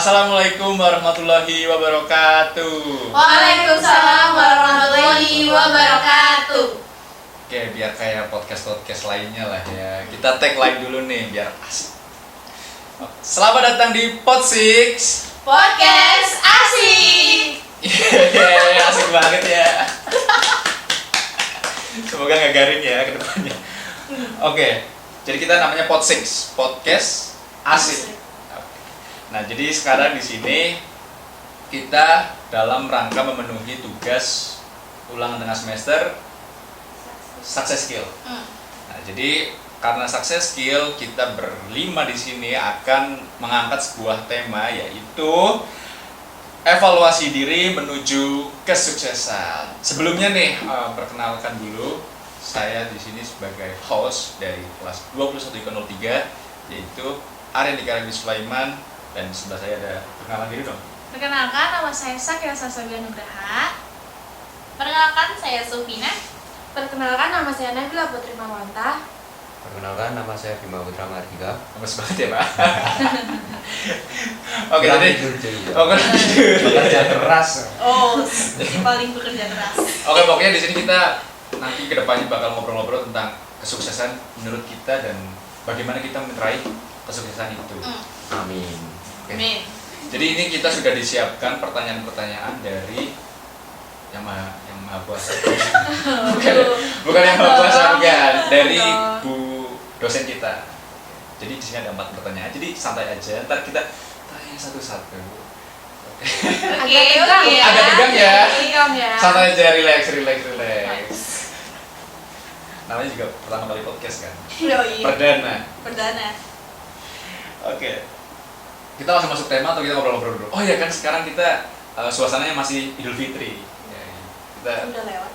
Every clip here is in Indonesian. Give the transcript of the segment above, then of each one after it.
Assalamualaikum warahmatullahi wabarakatuh. Waalaikumsalam warahmatullahi wabarakatuh. Oke, biar kayak podcast lainnya lah ya. Kita tagline dulu nih biar asik. Selamat datang di Pod6 Podcast asik. Asik banget ya. Semoga nggak garing ya ke depannya. Oke, jadi kita namanya Pod6 Podcast asik. Nah, jadi sekarang di sini kita dalam rangka memenuhi tugas ulangan tengah semester success skill. Nah, jadi karena success skill kita berlima di sini akan mengangkat sebuah tema yaitu evaluasi diri menuju kesuksesan. Sebelumnya nih, perkenalkan dulu saya di sini sebagai host dari kelas 21 IPA 03 yaitu Aryan Dikarendi Sulaiman. Dan di sebelah saya ada perkenalan diri dong. Perkenalkan, nama saya Sakira Sasabian Nugraha. Perkenalkan, saya Sufina. Perkenalkan, nama saya Nabila Putri Mawanta. Perkenalkan, nama saya Bima Putra Mardika. Bagus banget ya, Pak. Oke, jadi Bekerja keras. Oh, si paling bekerja keras. Oke, pokoknya di sini kita nanti kedepannya bakal ngobrol-ngobrol tentang kesuksesan menurut kita dan bagaimana kita meraih kesuksesan itu. Amin. Amin. Jadi ini kita sudah disiapkan pertanyaan-pertanyaan dari yang maha kuasa. bukan yang maha kuasa, bukan. Dari Bu dosen kita. Jadi di sini ada 4 pertanyaan. Jadi santai aja. Ntar kita tanya satu-satu. Oke, oke. Agak tegang ya. Tegang ya. Santai aja, relax. Namanya juga pertama kali podcast kan. Yoi. Perdana. Oke. Kita langsung masuk tema atau kita ngobrol-ngobrol dulu? Oh ya kan sekarang kita suasananya masih Idul Fitri. Ya, kita Udah lewat.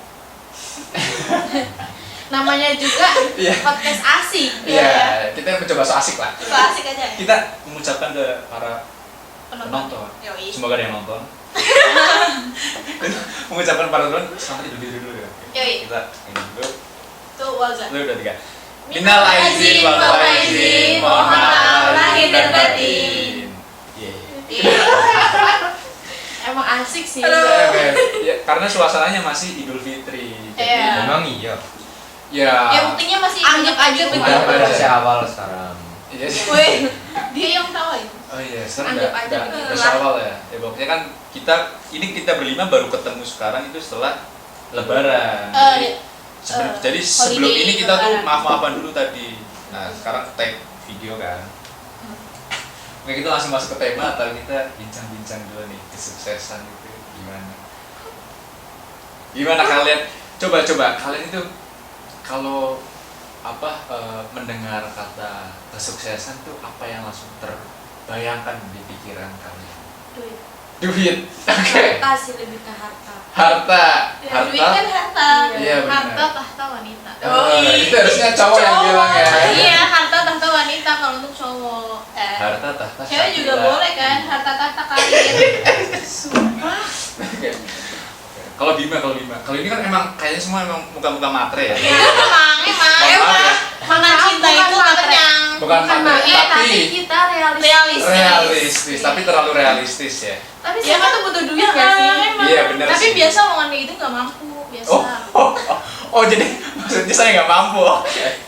Namanya juga Iya. podcast asik. Iya, kita mencoba so asik lah. So asik aja. Kita mengucapkan ke para penonton. Yoi. Semoga ada yang nonton. Mengucapkan para penonton selamat Idul Fitri dulu ya. Yoi. Kita ini dulu. Tuh, Walza. Lu udah 3. Minal aizin wal faizin, mohon maaf lahir dan batin. Emang asik sih. Oke. Ya, karena suasananya masih Idul Fitri. Iya. Memang iya. Ya. Ya buktinya masih Anggap aja di rumah. Udah begitu. versi awal sekarang. Iya sih. Woi, dia yang tawain. Oh iya, sekarang Anggap udah aja begitu lah. awal ya. Ya pokoknya kan kita berlima baru ketemu sekarang itu setelah Lebaran. Jadi sebelum holiday ini kita tuh Lebaran. maaf-maafan dulu tadi. Nah sekarang tag video kan. Oke, kita langsung masuk ke tema atau kita bincang-bincang dulu nih kesuksesan itu gimana? Gimana kalian? Coba kalian itu kalau mendengar kata kesuksesan tuh apa yang langsung terbayangkan di pikiran kalian? Duit. Oke. Harta sih, lebih ke harta. Harta. Ya, duit kan harta. Iya, benar. Harta tahta wanita. Itu harusnya cowok yang bilang ya. Iya, harta tahta wanita kalau untuk cowok. Harta tahta. Cewek juga Syakila. boleh kan, harta tahta karir. Oke. Kalau ini kan emang kayaknya semua emang muka-muka matre ya. Ya, emang. Mohon maaf ya. Mana cinta Bukan itu matre. kenyang. Bukan matre, tapi tapi kita realistis. realistis, tapi terlalu realistis ya. Tapi Ya siapa kan? tuh butuh duit gak sih? Emang. Iya, benar Tapi sih. biasa omongan kayak gitu nggak mampu, biasa. Oh, jadi maksudnya saya nggak mampu. Oke.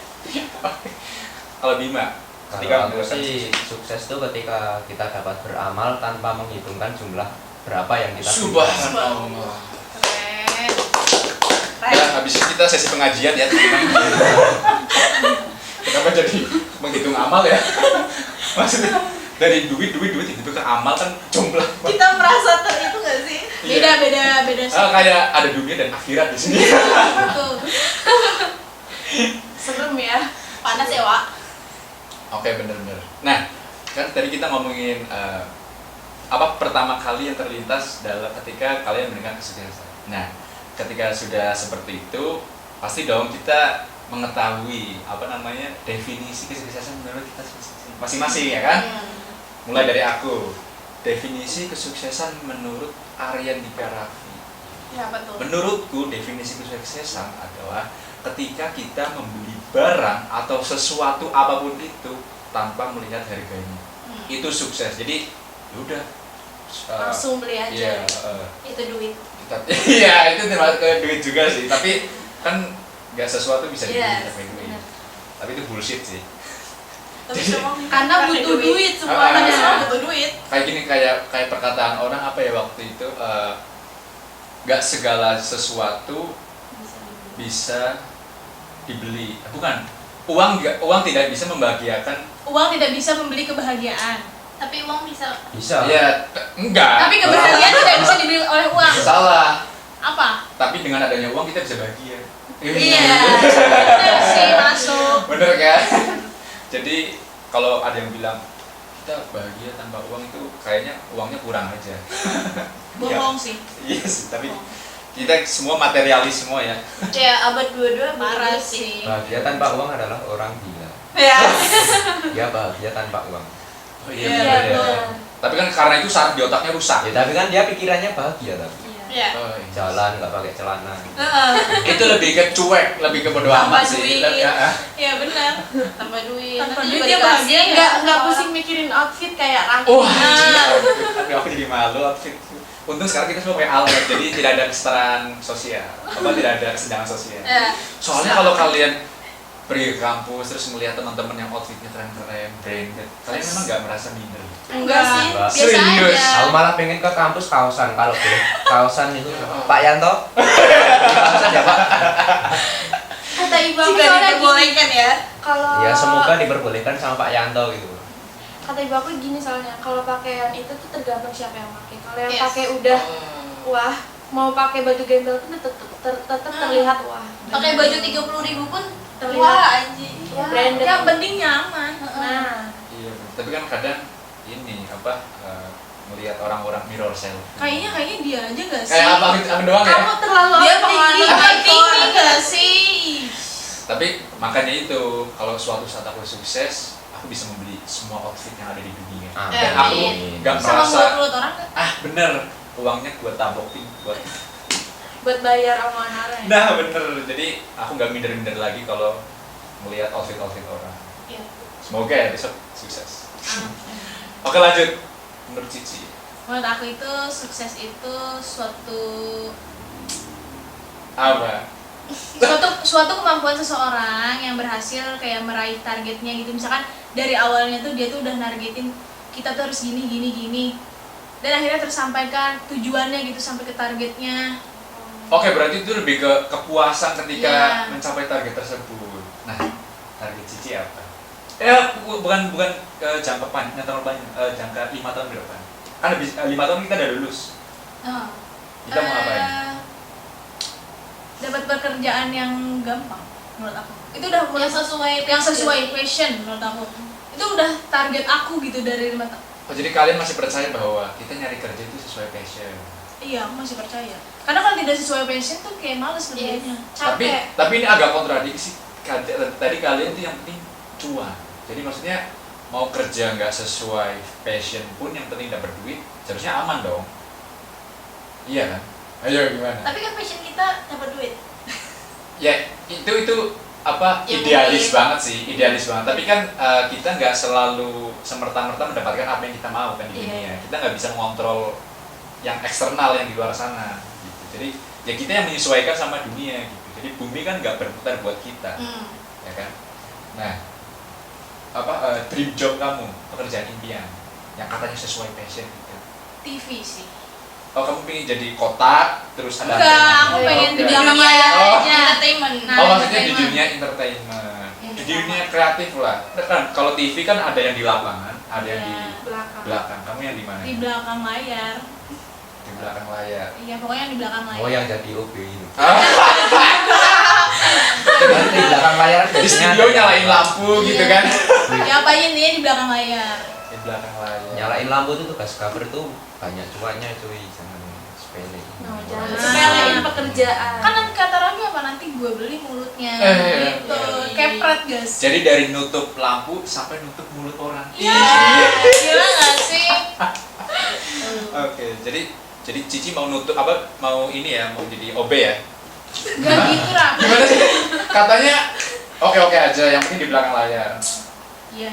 Kalau Bima, ketika Kalau aku menyelesaikan sih sukses tuh ketika kita dapat beramal tanpa menghitungkan jumlah berapa yang kita punya. Subhanallah. Keren. Ya, habis ini kita sesi pengajian ya. Kenapa jadi menghitung amal ya? Maksudnya dari duit itu ke amal kan jumlah. Kita merasa itu nggak sih? Iya. Beda sih. Kayak ada dunia dan akhirat di sini. Betul. Serem ya. Panas ya, Wak. Oke, bener-bener. Nah, kan tadi kita ngomongin apa pertama kali yang terlintas dalam ketika kalian mendengar kesuksesan. Nah, ketika sudah seperti itu, pasti dong kita mengetahui definisi kesuksesan menurut kita masing-masing ya kan? Mulai dari aku, definisi kesuksesan menurut Aryan Dikarendi. Ya, betul. Menurutku definisi kesuksesan adalah ketika kita membeli barang atau sesuatu apapun itu tanpa melihat harganya. Itu sukses. Jadi ya udah Langsung beli aja. iya, Itu duit. iya itu termasuk ke duit juga sih, tapi kan nggak sesuatu bisa dibeli Yes, pakai duit. benar. Tapi itu bullshit sih. Tapi semua Karena butuh duit Ah, Tapi semuanya. semua butuh duit. Kayak gini, kayak perkataan orang apa ya waktu itu, nggak segala sesuatu bisa dibeli. Bukan, uang tidak bisa membahagiakan. Uang tidak bisa membeli kebahagiaan. Tapi uang bisa. Bisa. Ya, enggak. Tapi kebahagiaan tidak bisa dibeli oleh uang. Salah. Apa? Tapi dengan adanya uang kita bisa bahagia. Iya. Benar sih, masuk. Bener kan? Jadi kalau ada yang bilang kita bahagia tanpa uang, itu kayaknya uangnya kurang aja. Bohong sih. Iya sih, tapi kita semua materialis semua ya. Ya abad 22 Parah begitu sih. Bahagia tanpa uang adalah orang gila. Ya. Dia bahagia tanpa uang. Oh Iya, bener ya. bener. Tapi kan karena itu saraf di otaknya rusak. Ya, tapi kan dia pikirannya bahagia tapi. Iya. Oh, iya. Jalan nggak pakai celana. Itu lebih ke cuek, lebih ke bodo Tanpa amat sih. duit. Ya, Iya benar. Tanpa duit. Tanpa Nanti duit juga dia dikasih. bahagia Nggak pusing mikirin outfit kayak Raki. Wah, Nah. aduh, aku jadi malu outfit. Untung sekarang kita semua pakai almet, jadi tidak ada kesetaraan sosial. Apa tidak ada kesenjangan sosial. Soalnya kalau kalian pergi ke kampus terus melihat teman-teman yang outfitnya keren-keren, branded, kalian memang nggak merasa minder. Enggak sih, Enggak. biasa Serius? aja. Aku malah pengen ke kampus kaosan kalau boleh. Kaosan itu Pak Yanto. Kaosan ya Pak. Kata ibu aku Jika soalnya gini. diperbolehkan ya. Kalau Ya semoga diperbolehkan sama Pak Yanto gitu. kata ibu aku gini soalnya kalau pakaian itu tuh tergantung siapa yang pakai. Kalau yang Yes. pakai udah wah, mau pakai baju gembel pun tetap terlihat wah. Pakai baju 30.000 pun Terlihat. wah anjing. Wah, branded. Yang penting nyaman. Nah, Iya, tapi kan kadang ini apa melihat orang-orang mirror selfie. Kayaknya dia aja gak sih? Kayak apa aku doang ya? kamu terlalu Dia overthinking. pengen gak sih? Tapi makanya itu, kalau suatu saat aku sukses, aku bisa membeli semua outfit yang ada di dunia. Dan aku nggak Sama merasa, mulut orang gak? bener, uangnya buat tabokin, buat. buat bayar omongan orang. Nah bener, jadi aku nggak minder-minder lagi kalau melihat outfit-outfit orang. Iya. Semoga ya besok sukses. Oke lanjut, menurut Cici. Menurut aku itu sukses itu suatu Apa? suatu kemampuan seseorang yang berhasil kayak meraih targetnya gitu. Misalkan dari awalnya tuh dia tuh udah nargetin kita tuh harus gini dan akhirnya tersampaikan tujuannya gitu sampai ke targetnya. Oke, berarti itu lebih ke kepuasan ketika Iya. mencapai target tersebut. Nah, target Cici apa? Ya, bukan jangka panjang, jangka 5 tahun ke depan. Kan habis 5 tahun kita udah lulus. Kita mau ngapain? Dapat pekerjaan yang gampang menurut aku. Itu udah Yang sesuai passion menurut aku. Itu udah target aku gitu dari 5 tahun. Oh, jadi kalian masih percaya bahwa kita nyari kerja itu sesuai passion. Iya, aku masih percaya. Karena kalau tidak sesuai passion tuh kayak males kerjanya. Capek. Tapi ini agak kontradiksi. Tadi kalian itu yang penting cuan. Jadi maksudnya mau kerja nggak sesuai passion pun yang penting dapat duit, seharusnya aman dong. Iya kan? Ayo gimana? Tapi kan passion kita dapat duit. Ya itu apa Yang idealis penting. banget sih, idealis banget. Tapi kan kita nggak selalu semerta-merta mendapatkan apa yang kita mau kan di Iya. dunia. Kita nggak bisa mengontrol yang eksternal yang di luar sana. Gitu. Jadi ya kita yang menyesuaikan sama dunia. Gitu. Jadi bumi kan nggak berputar buat kita, ya kan? Nah, dream job kamu, pekerjaan impian yang katanya sesuai passion gitu. TV sih. Oh kamu pengen jadi kotak terus ada Enggak, antena. aku pengen di Enggak. dunia Oh. aja. Entertainment. Oh maksudnya di entertainment. dunia entertainment, Yang di sama. dunia kreatif lah. Kan kalau TV kan ada yang di lapangan, ada yang di Iya. belakang. belakang. Kamu yang di mana? Di belakang layar. Di belakang layar. Iya, pokoknya yang di belakang layar. Oh yang jadi OB itu. Ah, Di belakang layar di studio nyalain lampu gitu kan? Ya apa intinya di belakang layar. Di belakang layar. Nyalain lampu itu tugas cover tuh banyak cuannya cuy, jangan sepele. No, jangan Ah. sepelein pekerjaan. Kan nanti kata Rami apa nanti gue beli mulutnya gitu. iya. Kepret guys. Jadi dari nutup lampu sampai nutup mulut orang. Iya, gila gak sih? Oke, jadi Cici mau nutup apa? Mau ini ya, mau jadi OB ya? Gak gitu Ram. Gimana sih? Katanya oke aja, yang penting di belakang layar. Iya.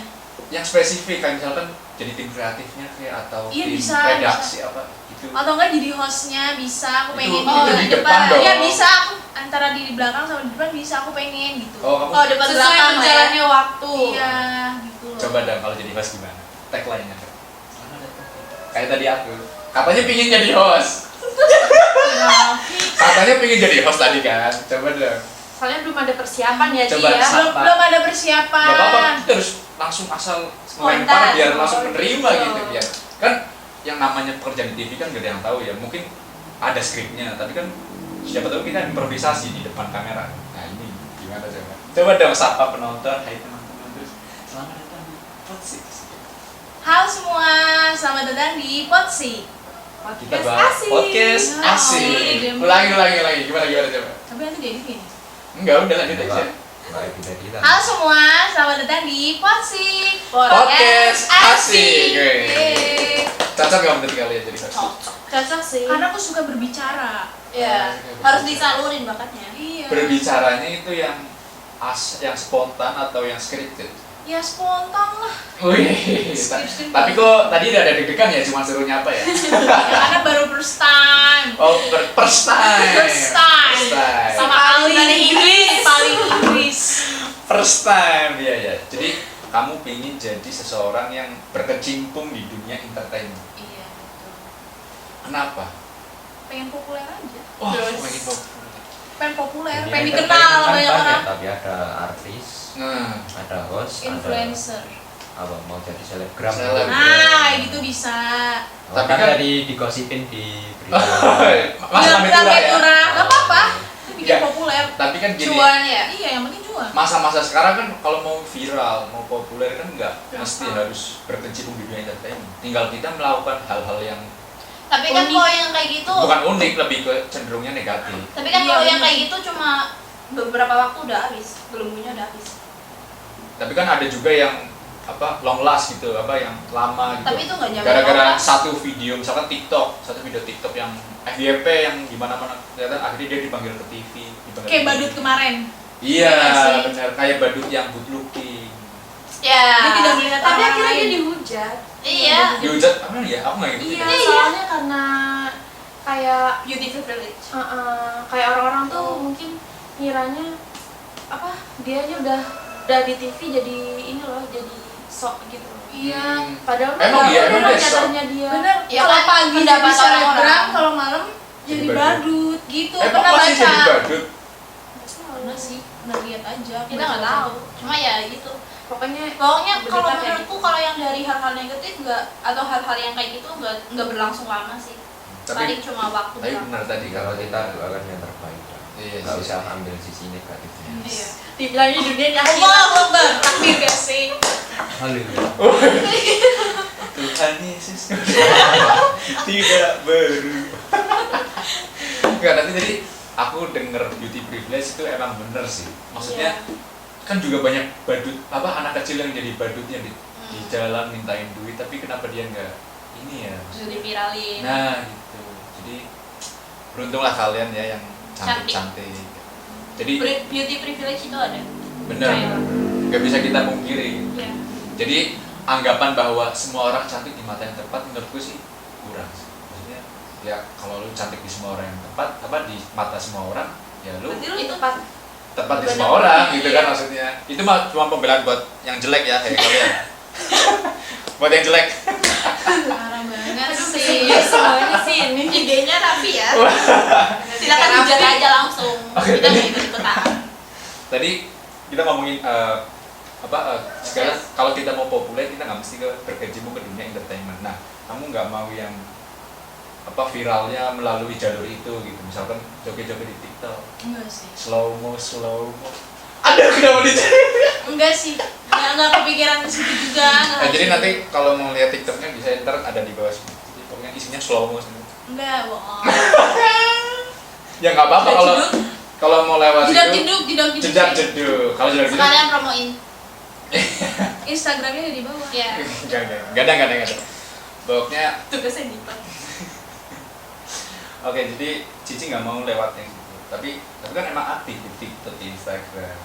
Yang spesifik kan misalkan jadi tim kreatifnya kayak atau Iya, tim bisa, redaksi apa gitu. Atau enggak jadi hostnya bisa, aku pengen Itu juga. di depan dong. Iya bisa, aku antara di belakang sama di depan bisa, aku pengen gitu. Oh, kamu Oh, depan Sesuai belakang berjalannya waktu. Iya, gitu loh. coba dong kalau jadi host gimana? Tagline-nya. Selamat datang. Kayak tadi aku. Katanya pingin jadi host. Katanya pingin jadi host tadi kan. Coba dong. Soalnya belum ada persiapan ya, Ci Coba ya. sa- Belum ada persiapan. Gak apa-apa, kita harus langsung asal melempar Spontan. biar langsung menerima Oh. gitu biar kan yang namanya pekerjaan di TV kan gak ada yang tahu ya, mungkin ada skripnya tapi kan siapa tahu kita improvisasi di depan kamera. Nah ini gimana coba dong sapa penonton, hai teman-teman, terus selamat datang di Podsix. Halo semua, selamat datang di Podsix. Kita Podcast bahas asik. podcast Oh, asik. iya, Ulangi gimana coba. Tapi nanti jadi gini. Enggak, udah lanjut aja. Baik kita. Halo semua, selamat datang di Podsix. Podcast asik. Yeay. Cocok gak menurut kalian jadi host? Cocok sih. Karena aku suka berbicara. ya, harus disalurin bakatnya. Iya. Berbicaranya itu yang yang spontan atau yang scripted? Ya spontan lah. Wih, Scripted. tapi kok tadi udah ada deg-degan ya, cuma suruh nyapa ya? Ya, karena baru first time. Oh, first time. First time. First time. Sama Paling paling Inggris. paling Inggris. First time, iya ya. Jadi kamu pengen jadi seseorang yang berkecimpung di dunia entertainment. Iya, betul. Kenapa? Pengen populer aja. Oh, Terus. pengen populer. Pengen populer, Dunia pengen entertainment dikenal kan banyak banyak, orang. tapi ada artis, Nah, ada host, Influencer. ada apa mau jadi selebgram. Seleb. Nah, gitu bisa. Oh, Tapi kan kan- tadi digosipin di berita. Mas Bilang Amit Turah ya. Turah, nggak apa-apa. Bikin Ya. populer. Tapi kan gini, Cuan ya. Iya, yang penting cuan. masa-masa sekarang kan kalau mau viral, mau populer kan nggak Gampang. mesti harus berkecimpung di dunia entertainment. Tinggal kita melakukan hal-hal yang Tapi kan Unik. kalau yang kayak gitu, bukan unik, lebih ke cenderungnya negatif. tapi kan Iya, kalau yang bener. kayak gitu cuma beberapa waktu udah habis, belumnya udah habis. Tapi kan ada juga yang apa long last gitu, apa yang lama gitu. Tapi itu nggak nyampe Gara-gara long last. satu video, misalkan satu video TikTok yang FYP yang gimana-mana, ternyata akhirnya dia dipanggil ke TV. Dipanggil Kayak ke badut TV. kemarin. Iya, Iya sih. benar. Kayak badut yang good looking. Ya. Dia tidak melihat Tapi orang akhirnya lain. dia dihujat. Iya. Dihujat apa ya? Aku nggak ngikutin. Iya, ya. soalnya karena kayak Beauty privilege. kayak orang-orang tuh mungkin ngiranya apa dia aja udah di TV jadi ini loh, jadi sok gitu. Iya. Padahal mah Emang nggak iya, ada emang dia sok? jatuhnya dia. Bener. Ya Kalau kan, pagi jadi pendapat selebgram, orang-orang. kalau malam jadi Jadi badut gitu. Emang Pernah masih baca? jadi badut? Pernah sih, pernah lihat aja. Kita nggak tahu. Cuma ya gitu. Pokoknya Pokoknya kalau berita kayak menurutku kalau yang dari hal-hal negatif nggak atau hal-hal yang kayak gitu nggak berlangsung lama sih. Paling Tapi, cuma waktu tapi doang. benar tadi Kalau kalau kita doakan yang terbaik. Iya Nggak sih. usah ambil sisi negatifnya. Iya. Dibilangnya dunia Allah Akbar, takbir gak sih? Haleluya. Tuhan Yesus tidak berubah. Enggak, nanti jadi aku denger beauty privilege itu emang bener sih. Maksudnya kan juga banyak badut apa anak kecil yang jadi badut yang di jalan mintain duit, tapi kenapa dia nggak ini ya? Sudah diviralin. Nah gitu. Jadi beruntunglah kalian ya yang cantik-cantik. Jadi Beauty privilege itu ada. bener, nggak bisa kita pungkiri. Iya. Jadi anggapan bahwa semua orang cantik di mata yang tepat menurutku sih kurang sih. Maksudnya ya kalau lu cantik di semua orang yang tepat, apa di mata semua orang, ya lu Berarti lu itu pas tepat di bener. semua orang gitu kan Iya. maksudnya. Itu mah cuma pembelaan buat yang jelek ya kayak kalian. Buat yang jelek. Parah banget sih. sih semuanya sih ini idenya Raffi ya. Silakan hujat aja langsung. Oke, Kita tadi- nggak ikut-ikutan. Tadi kita ngomongin sekarang kalau kita mau populer kita nggak mesti berkecimpung ke dunia entertainment. Nah, kamu nggak mau yang apa viralnya melalui jalur itu gitu, misalkan joget-joget di TikTok, Enggak sih. slow mo. Ada kenapa di sini? Enggak sih. Enggak kepikiran ke situ juga. Nah, jadi nanti kalau mau lihat TikToknya bisa ntar ada di bawah sini. TikToknya isinya slow mo semua. Enggak, bohong. Ya nggak apa-apa kalau mau lewat Tidak itu. jeduk, tidak jeduk. Jejak jeduk. Kalau jejak jeduk. Sekalian promoin. Instagramnya ada di bawah. Ya. Gak ada. Pokoknya Tugasnya gitu. oke, jadi Cici nggak mau lewat yang gitu. Tapi kan emang aktif di TikTok, di Instagram.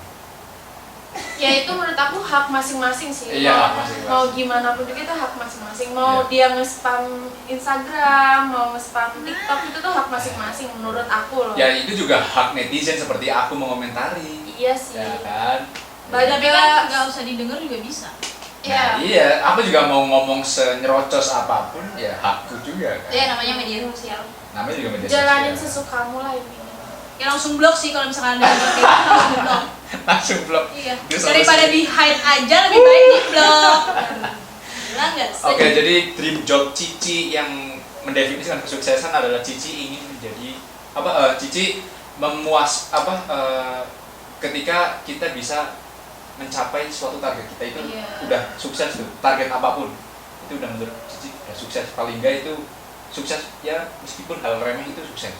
Ya itu menurut aku hak masing-masing sih. Iya, Mau- hak masing-masing. Mau gimana pun juga itu hak masing-masing. Mau Iya. dia nge-spam Instagram, mau nge-spam TikTok itu tuh hak masing-masing menurut aku loh. Ya itu juga hak netizen seperti aku mengomentari. Iya sih. Ya kan? Banyak Tapi kan nggak usah didengar juga bisa. Nah, iya, aku juga mau ngomong senyerocos apapun, ya hakku juga kan. Ya namanya media sosial. Namanya juga media Jalanin sosial. sesukamu lah intinya. Ya langsung blok sih kalau misalkan ada yang kayak gitu, langsung blok. Langsung blok. Iya. Terus Daripada solusi. di hide aja lebih baik di blok. Bilang nggak sih? Oke, jadi dream job Cici yang mendefinisikan kesuksesan adalah Cici ingin menjadi Cici ketika kita bisa mencapai suatu target kita itu Iya. udah sukses tuh, target apapun itu udah menurut Cici ya sukses, paling enggak itu sukses ya meskipun hal remeh itu sukses.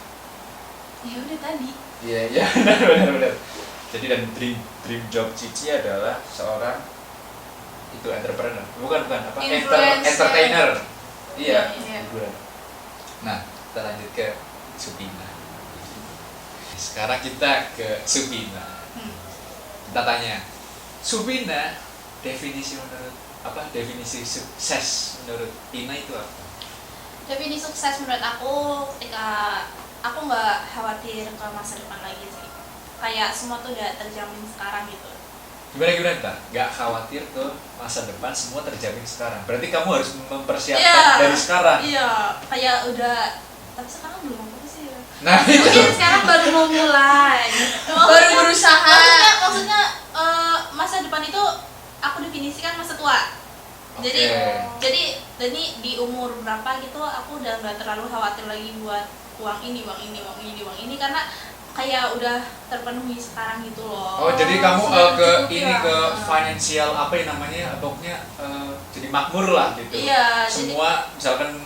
Ya udah tadi. Iya benar. Jadi dan dream job Cici adalah seorang itu entrepreneur, bukan Influencer. entertainer. Iya. Iya. Hiburan. Nah, kita lanjut ke Supina. Sekarang kita ke Supina. Kita tanya, Supina definisi sukses menurut Ina itu apa? Definisi sukses menurut aku ketika aku nggak khawatir ke masa depan lagi sih. Kayak semua tuh udah terjamin sekarang gitu. Gimana kita? Gak khawatir ke masa depan, semua terjamin sekarang. Berarti kamu harus mempersiapkan Iya. dari sekarang. Iya, kayak udah. Tapi sekarang belum apa sih ya. Nah, itu. Mungkin sekarang baru mau mulai. Baru berusaha. Maksudnya masa depan itu aku definisikan masa tua. Jadi Oke. jadi di umur berapa gitu aku udah nggak terlalu khawatir lagi buat uang ini karena kayak udah terpenuhi sekarang gitu loh. Oh, jadi kamu sudah ke cukup ini ya. ke financial apa yang namanya? Pokoknya jadi makmur lah gitu. Iya, Semua misalkan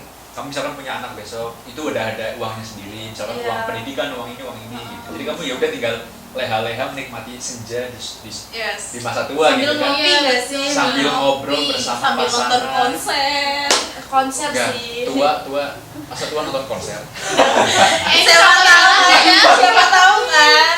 punya anak besok, itu udah ada uangnya sendiri, misalkan Iya. uang pendidikan, uang ini gitu. Jadi kamu ya udah tinggal leha-leha menikmati senja Yes. di masa tua Sambil gitu kan. ngopi nggak sih? Sambil ngobrol ngopi, bersama sambil pasangan. nonton konser. Konser Enggak, sih. tua masa tua nonton konser. Siapa tahu ya, siapa tahu kan.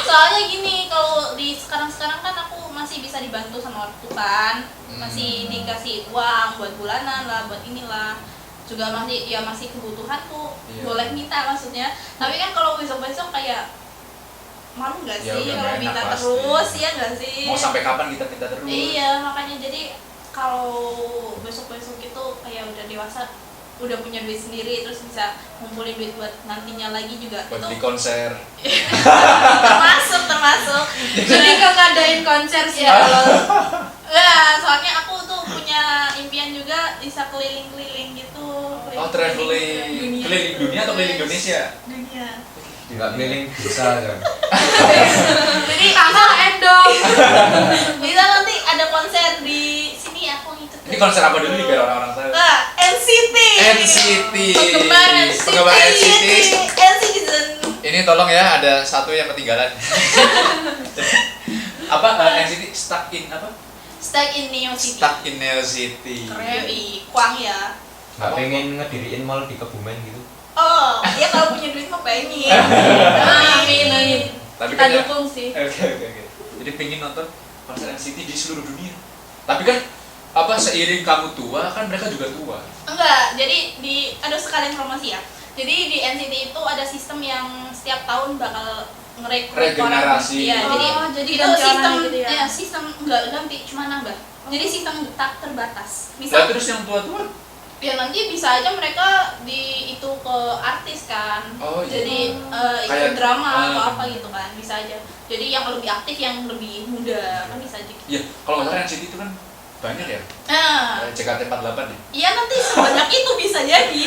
Soalnya gini, kalau di sekarang kan aku masih bisa dibantu sama ortu kan. Masih dikasih uang buat bulanan lah, buat inilah. Juga masih kebutuhanku. Iya. Boleh minta maksudnya. Tapi kan kalau besok-besok kayak malu nggak Ya, sih udah kalau nggak enak minta pasti. terus, ya nggak sih? Mau sampai kapan kita minta terus? Iya, makanya jadi kalau besok-besok itu kayak udah dewasa, udah punya duit sendiri, terus bisa ngumpulin duit buat nantinya lagi juga Buat itu di konser. termasuk. Jadi kau ngadain konser sih Iya. kalau Ya, soalnya aku tuh punya impian juga bisa keliling-keliling gitu. Oh, traveling. Keliling dunia atau keliling Indonesia? Dunia. Nggak keliling bisa kan. Jadi kakak endong. bisa nanti ada konser di sini aku ngikut. Ini konser apa dulu nih biar orang-orang tahu? Nah, NCT. NCT. Penggemar NCT. Penggemar NCT. NCT. Ini tolong ya, ada satu yang ketinggalan. NCT stuck in apa? Stuck in Neo City. Stuck in Neo City. Keren, Kuang ya. Nggak pengen ngediriin mall di Kebumen gitu. Oh, ya kalau punya duit mah pengen. Amin. Tapi Kita kan ya- dukung sih. Oke. Jadi pengen nonton konser NCT di seluruh dunia. Tapi kan seiring kamu tua kan mereka juga tua. Enggak, jadi ada sekalian promosi ya. Jadi di NCT itu ada sistem yang setiap tahun bakal ngerekrut orang. Regenerasi. Iya, Oh, jadi itu ganti sistem orang gitu ya? sistem enggak ganti, cuma nambah. Jadi sistem tak terbatas. Lah Misal terus yang tua-tua? ya nanti bisa aja mereka itu ke artis kan. Oh, iya. Jadi Kayak- ikut drama atau apa gitu kan, bisa aja. Jadi yang lebih aktif yang lebih muda kan bisa aja. Iya, kalau nggak salah NCT itu kan banyak ya. Nah, JKT48 ya. iya nanti sebanyak itu bisa jadi.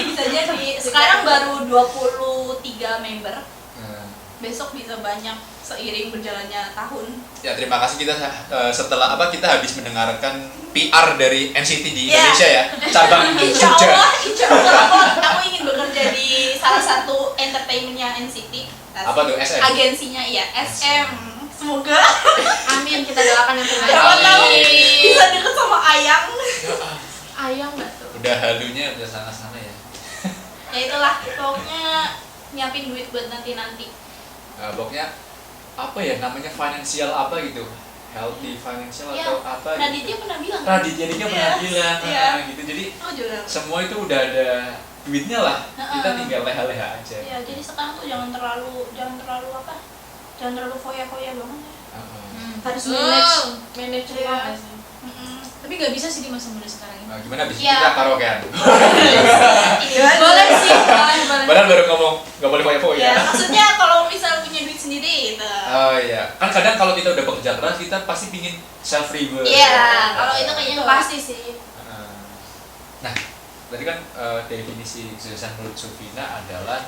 Sekarang baru 23 member. Nah, Besok bisa banyak seiring berjalannya tahun. ya terima kasih kita setelah kita habis mendengarkan PR dari NCT di Iya. Indonesia ya, cabang Insya Jogja. Allah aku ingin bekerja di salah satu entertainmentnya NCT. Apa tuh, SM? Agensinya iya, SM. Semoga Amin, kita doakan yang terbaik. siapa tahu Amin. bisa deket sama Ayang. Ayang nggak tuh? Udah halunya udah sana-sana ya. Ya itulah, pokoknya nyiapin duit buat nanti-nanti. Pokoknya apa ya namanya financial apa gitu, healthy financial Iya, atau apa Raditya pernah bilang. Raditya Dika pernah Iya. bilang Iya. gitu. Jadi Oh juga. semua itu udah ada duitnya lah. Kita Heeh. tinggal leha-leha aja. Ya, jadi sekarang tuh jangan terlalu apa? Jangan terlalu foya-foya banget ya. Heeh. Harus Betul. manage Iya. uang nggak sih? Tapi nggak bisa sih di masa muda sekarang ini. Nah, gimana bisa Iya. kita karaokean? Boleh sih. Boleh. Padahal baru ngomong nggak boleh foya-foya. Ya, maksudnya kalau misal punya duit sendiri gitu. Oh iya, kan kadang kalau kita udah bekerja keras kita pasti pingin self reward. Iya, kalau itu kayaknya Itu nggak pasti sih. Nah, tadi kan definisi kesuksesan menurut Sufina adalah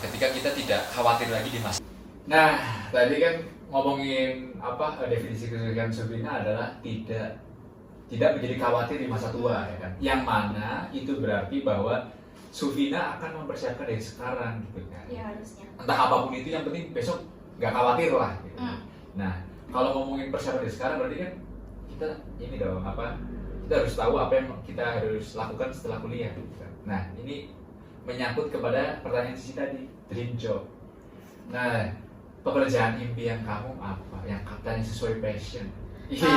ketika kita tidak khawatir lagi di masa. Nah, tadi kan ngomongin apa definisi kesuksesan Sufina adalah tidak menjadi khawatir di masa tua, ya kan? Yang mana itu berarti bahwa Sufina akan mempersiapkan dari sekarang, gitu kan? Ya harusnya. Entah apapun itu, yang penting besok nggak khawatir lah. Gitu. Nah, kalau ngomongin persiapan dari sekarang berarti kan kita ini dong apa? Kita harus tahu apa yang kita harus lakukan setelah kuliah. Gitu kan. Nah, ini menyangkut kepada pertanyaan Sisi tadi, dream job. Nah, pekerjaan impian kamu apa? Yang katanya sesuai passion. Gitu.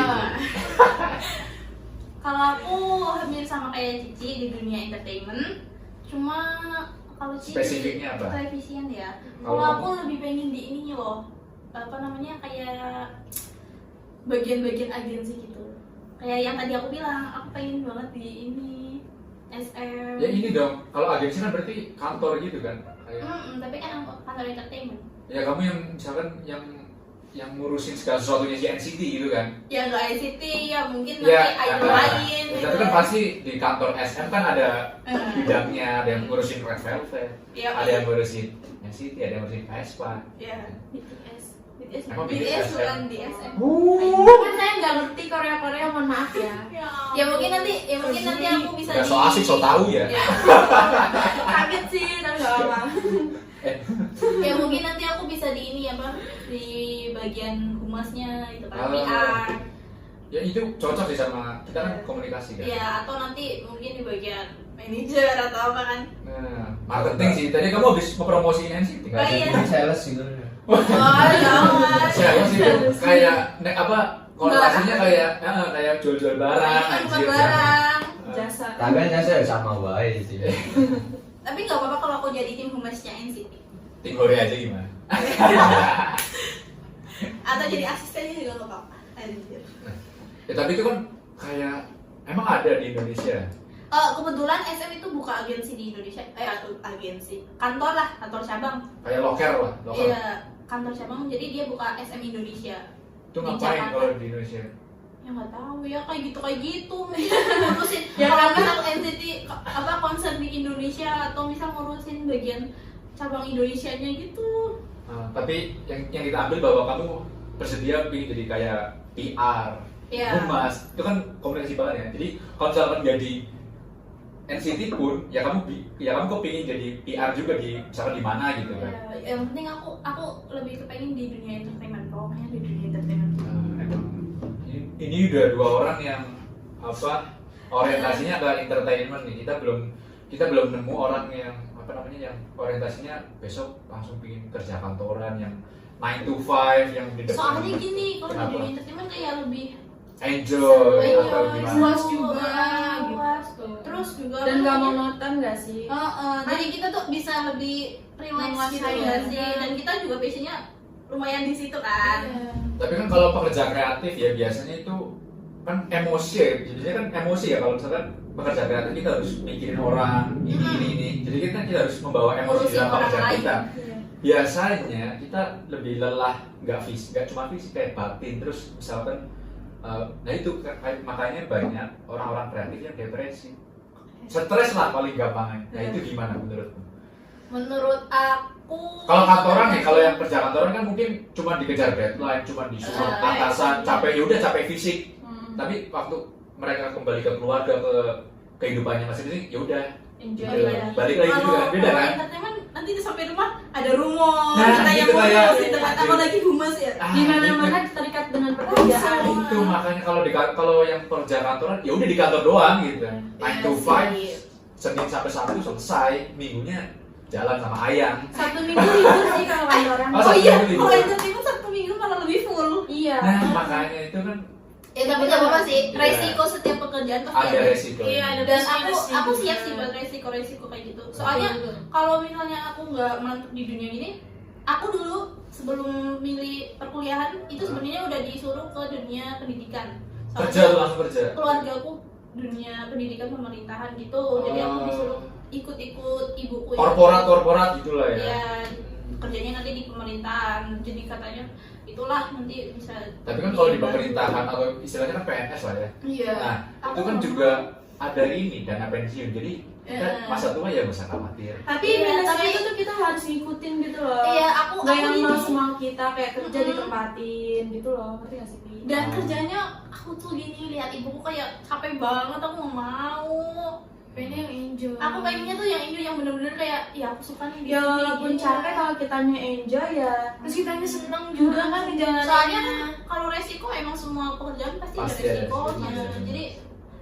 Kalau aku hampir sama kayak Cici di dunia entertainment, cuma kalau Cici Spesifiknya apa? televisian ya. Kalau Kalau aku lebih pengen di ininya loh, apa namanya kayak bagian-bagian agensi gitu. Kayak yang tadi aku bilang, aku pengen banget di ini SM. Ya ini dong, kalau agensi kan berarti kantor gitu kan? Kayak, Tapi kan kantor entertainment. ya kamu yang misalkan yang ngurusin segala sesuatunya si NCT gitu kan? Ya nggak ICT, ya mungkin Ya, nanti idol lain. ya, gitu. tapi kan pasti di kantor SM kan ada Eh. bidangnya, ada yang ngurusin Red Velvet, Ya, ada yang ngurusin NCT, ada yang ngurusin Vespa. Ya. BTS Emang BTS BTS bukan di SM. kan saya nggak ngerti Korea mohon maaf ya. Ya mungkin nanti aku bisa Gak so asik, so tahu ya. Kaget sih tapi nggak apa. Ya mungkin nanti aku bisa di ini apa di bagian humasnya itu kan Oh. PR. Ya itu cocok sih sama kita kan komunikasi kan. Ya atau nanti mungkin di bagian manajer atau apa kan. Nah, marketing sih. Tadi kamu habis mempromosiin NCT Oh, nggak sih? iya. Sales gitu. Oh jangan. Siapa sih kayak apa konotasinya kayak jual-jual barang. Bukan anjir. barang. Jasa. Tapi kan saya sama wae sih. Tapi nggak apa-apa kalau aku jadi tim humasnya NCT. Tim Korea aja gimana? Atau jadi asistennya juga nggak apa-apa. Anjir. Ya tapi itu kan kayak emang ada di Indonesia. Kebetulan SM itu buka agensi di Indonesia. Agensi. Kantor lah, kantor cabang. Kayak loker lah, loker. Iya, kantor cabang. Jadi dia buka SM Indonesia. Itu Di ngapain Jakarta. kalau di Indonesia? Ya nggak tahu ya kayak gitu ngurusin Ya, kalau karena- misal NCT apa konser di Indonesia atau misal ngurusin bagian cabang Indonesianya gitu. Nah, tapi yang kita ambil bahwa kamu bersedia pilih jadi kayak PR, Iya. humas, itu kan komunikasi banget ya. Jadi kalau misalkan jadi NCT pun, ya kamu kepingin jadi PR juga di misalkan di mana gitu kan. Ya, yang penting aku lebih kepengen di dunia entertainment, pokoknya di dunia entertainment. Nah, emang ini udah dua orang yang apa orientasinya ke entertainment nih. Kita belum nemu orang yang apa namanya yang orientasinya besok langsung pingin kerja kantoran yang 9 to 5 yang di depan. Soalnya gini, kalau di Kenapa? dunia entertainment kayak lebih Enjoy Enjoy, atau gimana? puas juga, puas. gitu. Terus juga Dan apa nggak namanya? monoton nggak sih? Jadi kita tuh bisa lebih relax gitu Menguasai nggak juga. sih? Dan kita juga passionnya lumayan di situ kan. Tapi kan kalau pekerja kreatif ya biasanya itu kan emosi ya, jadinya kan emosi ya kalau misalkan pekerja kreatif kita harus mikirin orang ini. Jadi kita harus membawa emosi Ngurusin dalam orang pekerjaan lain. kita. Iya. Biasanya kita lebih lelah nggak cuma fisik kayak batin terus misalkan nah itu makanya banyak orang-orang kreatif yang depresi, stres lah paling gampangnya. Nah itu gimana menurutmu? Menurut aku Kalau kantoran nih, kalau yang kerja kantoran kan mungkin cuma dikejar deadline, cuma disuruh atasan, capek ya udah capek fisik. Tapi waktu mereka kembali ke keluarga ke kehidupannya masing-masing ya udah Enjoy gitu. ya. Balik lagi gitu kan, beda kan? entertainment nanti sampai rumah ada rumor, Nah, kayak gitu kayak- ngurus gitu kan, apalagi humas ya. Di mana-mana terikat dengan pekerjaan. Itu makanya kalau yang kerja kantoran ya udah di kantor doang gitu. 9 to 5 Senin sampai Sabtu selesai, minggunya jalan sama ayang. Satu minggu libur sih kalau kantoran. Oh, Oh Sabtu iya, minggu libur. kalau entertainment Sabtu Minggu malah lebih full. Iya. Iya. Nah makanya itu kan Ya tapi nggak apa-apa sih. Iya. Resiko setiap pekerjaan pasti ada resiko. Iya, ada Dan plus-minusnya aku juga. siap sih buat resiko kayak gitu. Soalnya kalau misalnya aku nggak mantap di dunia ini, aku dulu sebelum milih perkuliahan itu sebenarnya udah disuruh ke dunia pendidikan. Kerja tuh langsung kerja. Keluarga aku dunia pendidikan pemerintahan gitu, jadi aku disuruh ikut-ikut ibuku. yang- Korporat gitulah ya. Iya, kerjanya nanti di pemerintahan. Jadi katanya itulah nanti bisa. Tapi kan kalau di pemerintahan atau istilahnya kan PNS lah ya. Iya. Nah, Aku itu kan nggak juga mau. ada ini dana pensiun. Jadi kita masa tua ya nggak usah khawatir. Tapi Iya, minusnya tapi- itu tuh kita harus ngikutin gitu loh. Iya, aku Nggak yang gini. mau kita kayak kerja Mm-mm. ditempatin gitu loh, ngerti gak sih? Pi? Dan kerjanya aku tuh gini lihat ibuku kayak capek banget, aku nggak mau. pengennya yang enjoy. Aku pengennya tuh yang enjoy, yang bener-bener kayak ya aku suka nih. ya di sini, walaupun gini. capek kalau kitanya enjoy ya Terus kitanya seneng juga kan ngejalaninnya. Soalnya kan kalau resiko emang semua pekerjaan pasti ada Pasti ada resikonya. resikonya. Jadi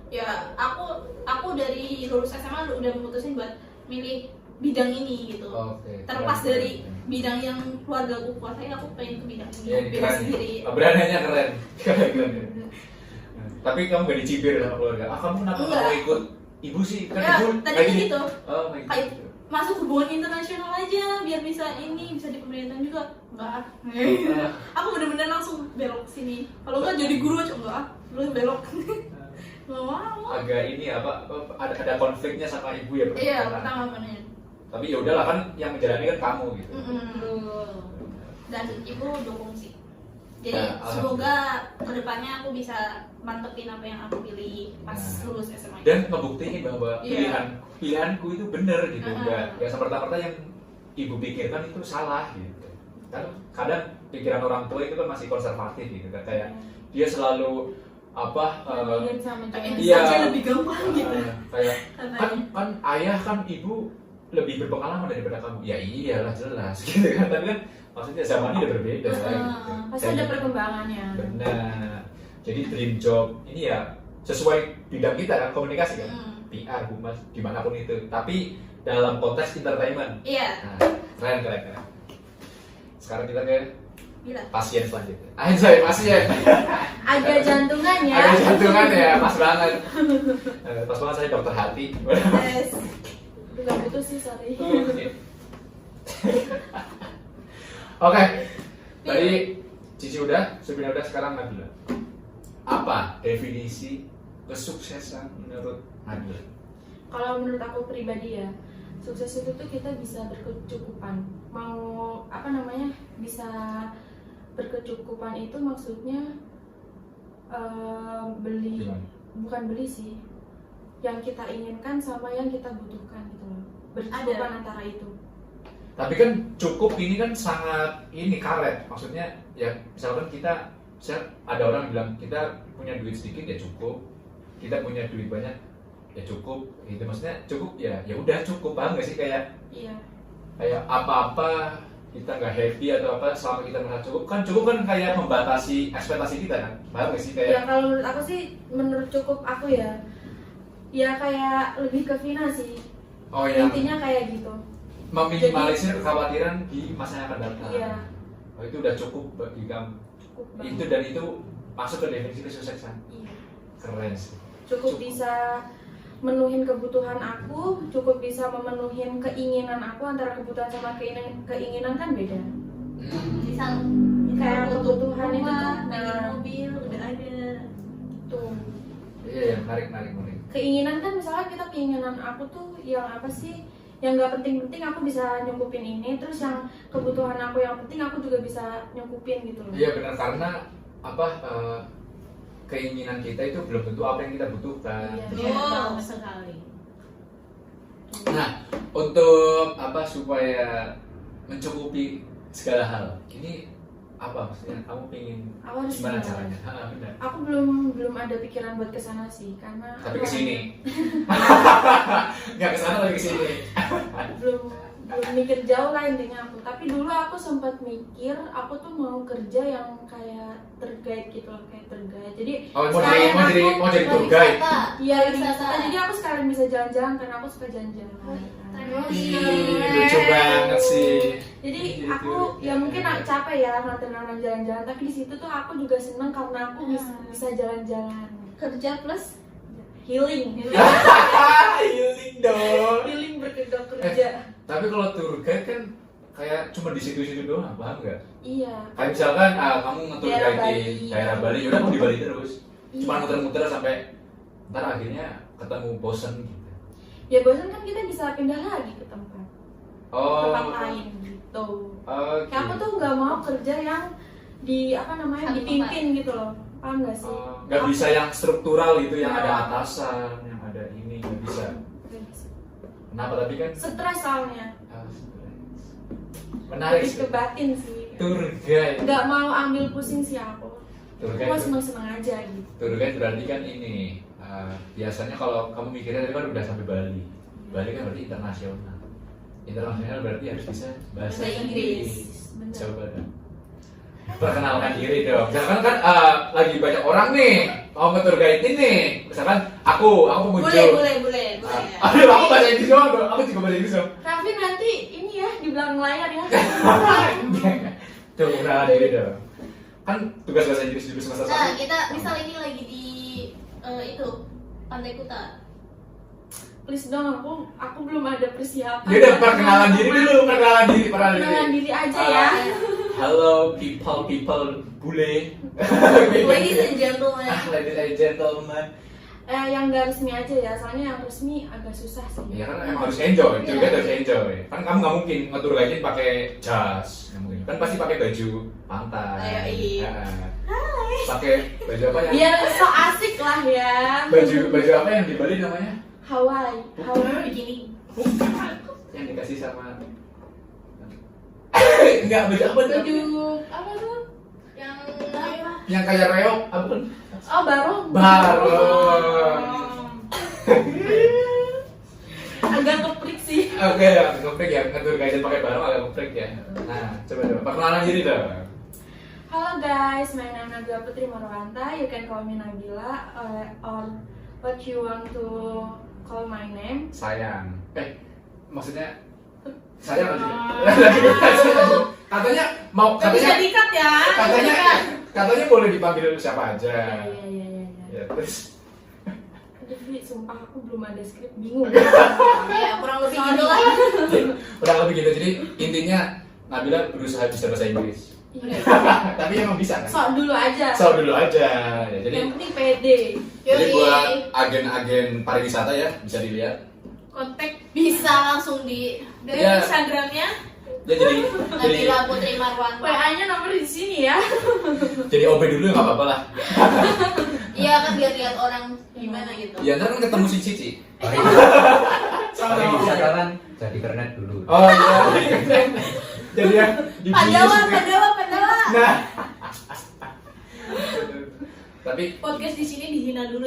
ya aku dari lulus SMA udah memutusin buat milih bidang ini gitu. Oke. Terlepas keren, dari keren. bidang yang keluarga aku kuasai, aku pengen ke bidang ini Ya, beda keren. sendiri. Beraninya keren. Keren. Tapi kamu gak dicibir sama keluarga. Ah kamu kenapa Enggak. mau ikut ibu sih? Kan Ya, ibu tadinya kayak gini. gitu. Oh, kayak Kayak gitu. masuk hubungan internasional aja biar bisa bisa di pemerintahan juga. Enggak. Aku bener-bener langsung belok sini. Kalau enggak jadi guru aja enggak. Lu belok. Enggak mau. Agak ini apa ada konfliknya sama ibu ya Iya, pertama. pertama bener. Tapi ya udahlah kan yang menjalani kan kamu gitu. Dan ibu dukung sih. Jadi Ya, semoga kedepannya aku bisa mantepin apa yang aku pilih pas Nah. lulus SMA. Dan ngebuktiin bahwa Iya. pilihanku itu bener gitu, Uh-uh. enggak yang seperti-perta yang ibu pikirkan itu salah gitu. Kan kadang pikiran orang tua itu kan masih konservatif gitu kan, kayak dia selalu apa ingin sama pengen jalan. Iya. saja lebih gampang gitu. kayak Katanya. kan ayah kan ibu lebih berpengalaman daripada kamu. Ya iyalah jelas gitu kan. Tapi kan maksudnya zamannya udah berbeda gitu. Pasti ada perkembangannya. Benar. Jadi dream job ini ya sesuai bidang kita kan, komunikasi kan. PR, humas, dimanapun itu. Tapi dalam konteks entertainment. Iya. Nah, keren. Sekarang kita ke Bila. pasien selanjutnya. Anjay, pasien. Agak jantungan ya. Ada jantungan ya, pas banget. Pas banget saya dokter hati. Yes. Gak butuh sih, sorry. Oke. Tadi Cici udah, Subina udah, sekarang Nabila. Apa definisi kesuksesan menurut Nabila? Kalau menurut aku pribadi ya, sukses itu tuh kita bisa berkecukupan. Mau apa namanya? Bisa berkecukupan itu maksudnya beli, Gimana? bukan beli sih. Yang kita inginkan sama yang kita butuhkan gitu loh. Berkecukupan antara itu. Tapi kan cukup ini kan sangat ini karet. Maksudnya ya misalkan kita ada orang bilang kita punya duit sedikit ya cukup, kita punya duit banyak ya cukup. Itu maksudnya cukup ya udah cukup, paham gak sih, kayak Iya. apa-apa kita nggak happy atau apa selama kita merasa cukup kan kayak membatasi ekspektasi kita kan, paham gak sih Ya kayak kalau menurut aku sih, menurut cukup aku ya kayak lebih ke Vina sih. oh ya Intinya kayak gitu. meminimalisir kekhawatiran di masa yang akan datang. Iya. Oh, itu udah cukup bagi kamu. Cukup Itu banget. dan itu masuk ke definisi kesuksesan. Iya. Keren sih. Cukup bisa menuhin kebutuhan aku, cukup bisa memenuhin keinginan aku. Antara kebutuhan sama keinginan kan beda. Bisa Kayak untuk kebutuhan itu rumah, tuh, pengen nah. mobil udah ada. Tuh. Iya, menarik. Keinginan kan misalnya kita keinginan aku tuh yang apa sih, yang nggak penting-penting aku bisa nyukupin ini, terus yang kebutuhan aku yang penting aku juga bisa nyukupin gitu loh. Iya benar, karena apa keinginan kita itu belum tentu apa yang kita butuhkan. Iya. Betul sekali. Nah, untuk apa supaya mencukupi segala hal, ini apa maksudnya? Kamu pengen Aku harus gimana gimana? caranya? Benar. Aku belum ada pikiran buat kesana sih, karena Tapi aku kesini. Nggak kesana tapi kesini. belum belum mikir jauh lah intinya aku. Tapi dulu aku sempat mikir aku tuh mau kerja yang kayak tour guide gitu loh, kayak tour guide. Jadi sekalian mau jadi tour guide. iya wisata. jadi aku sekalian bisa jalan-jalan karena aku suka jalan-jalan. Lucu banget sih. Jadi aku ya mungkin capek ya ngeliatin orang jalan-jalan, tapi di situ tuh aku juga seneng karena aku bisa jalan-jalan. Kerja plus Healing Healing dong. healing berkedok kerja. Tapi kalau tour guide kan kayak cuma di situ-situ doang, paham nggak? Iya. Kayak misalkan kamu nge-tour Daerah guide di Bali. daerah Bali, yaudah kamu di Bali terus. Iya. Cuma muter-muter sampai ntar akhirnya ketemu bosen gitu. Ya bosan kan kita bisa pindah lagi ke tempat Oh. lain gitu. Oke. Kayak aku tuh nggak mau kerja yang Satu dipimpin gitu loh, paham nggak sih? Nggak bisa yang struktural gitu, yang Nah. ada atasan, yang ada ini, nggak bisa. Nggak bisa. Kenapa? Tapi kan Stres soalnya, menarik lebih sih. ke batin sih. Tour guide. Nggak mau ambil pusing sih aku. Tour Aku guide. seneng-seneng aja gitu. Tour guide berarti kan ini biasanya kalau kamu mikirnya tadi kan udah sampai Bali. Bali kan berarti internasional. Internasional berarti harus bisa bahasa Bahasa Inggris. Bener. Coba dong. Perkenalkan diri dong. Misalkan kan lagi banyak orang nih mau nge-tour guide ini. Misalkan aku pengunjung. boleh. Aduh, aku bahasa Inggris doang dong. Aku juga bahasa Inggris dong. Raffi nanti ini ya di belakang layar ya. Coba perkenalan diri dong. Kan tugas bahasa Inggris di semester Nah, 1. kita misal ini lagi di itu Pantai Kuta. Please dong, aku belum ada persiapan. Ya udah perkenalan diri dulu, perkenalan Perkenalan diri. diri aja ya. Hello people bule. Ladies and gentlemen. Ladies and gentlemen. Yang nggak resmi aja ya, soalnya yang resmi agak susah sih. Ya kan emang harus enjoy, juga harus enjoy. Kan kamu nggak mungkin ngetur guide pakai jas, nggak mungkin. Kan pasti pakai baju pantai. Iya. Pakai baju apa ya? Biar so asik lah ya. Baju apa yang di Bali namanya? Hawaii. Begini. Yang dikasih sama enggak, baju apa tuh? Baju apa tuh? Yang apa? Yang kayak reok, apa kan? Oh, barong. Barong. Agak keprik sih. Oke, ngeprik ya, ngetur guide pakai barong agak ngeprik ya. Nah, coba dong, perkenalan diri dong. Halo guys, my name is Nabila Putri Marwanta. You can call me Nabila or what you want to call my name. Sayang. Maksudnya sayang katanya mau Gak bisa katanya dikat ya. katanya boleh dipanggil siapa aja. Iya. Ya, terus Aduh, Bi, sumpah aku belum ada skrip, bingung. Ya, kurang lebih gitu lah. udah lebih gitu. Jadi intinya Nabila berusaha bisa bahasa Inggris. Iya. Tapi emang bisa kan? Sok dulu aja. So dulu aja. Ya, jadi Yang penting pede. jadi Yoi. buat agen-agen pariwisata ya bisa dilihat. Kontak bisa langsung dari Ya. Instagramnya Ya jadi Nabila Putri Marwanta. WA-nya nomor di sini ya. jadi OB dulu ya nggak apa-apa lah. Iya kan biar lihat orang gimana gitu. Ya ntar kan ketemu si Cici. Pariwisata kan jadi kernet dulu. Oh iya. Jadi ya di Pandawa. Nah. Tapi Podcast di sini dihina dulu.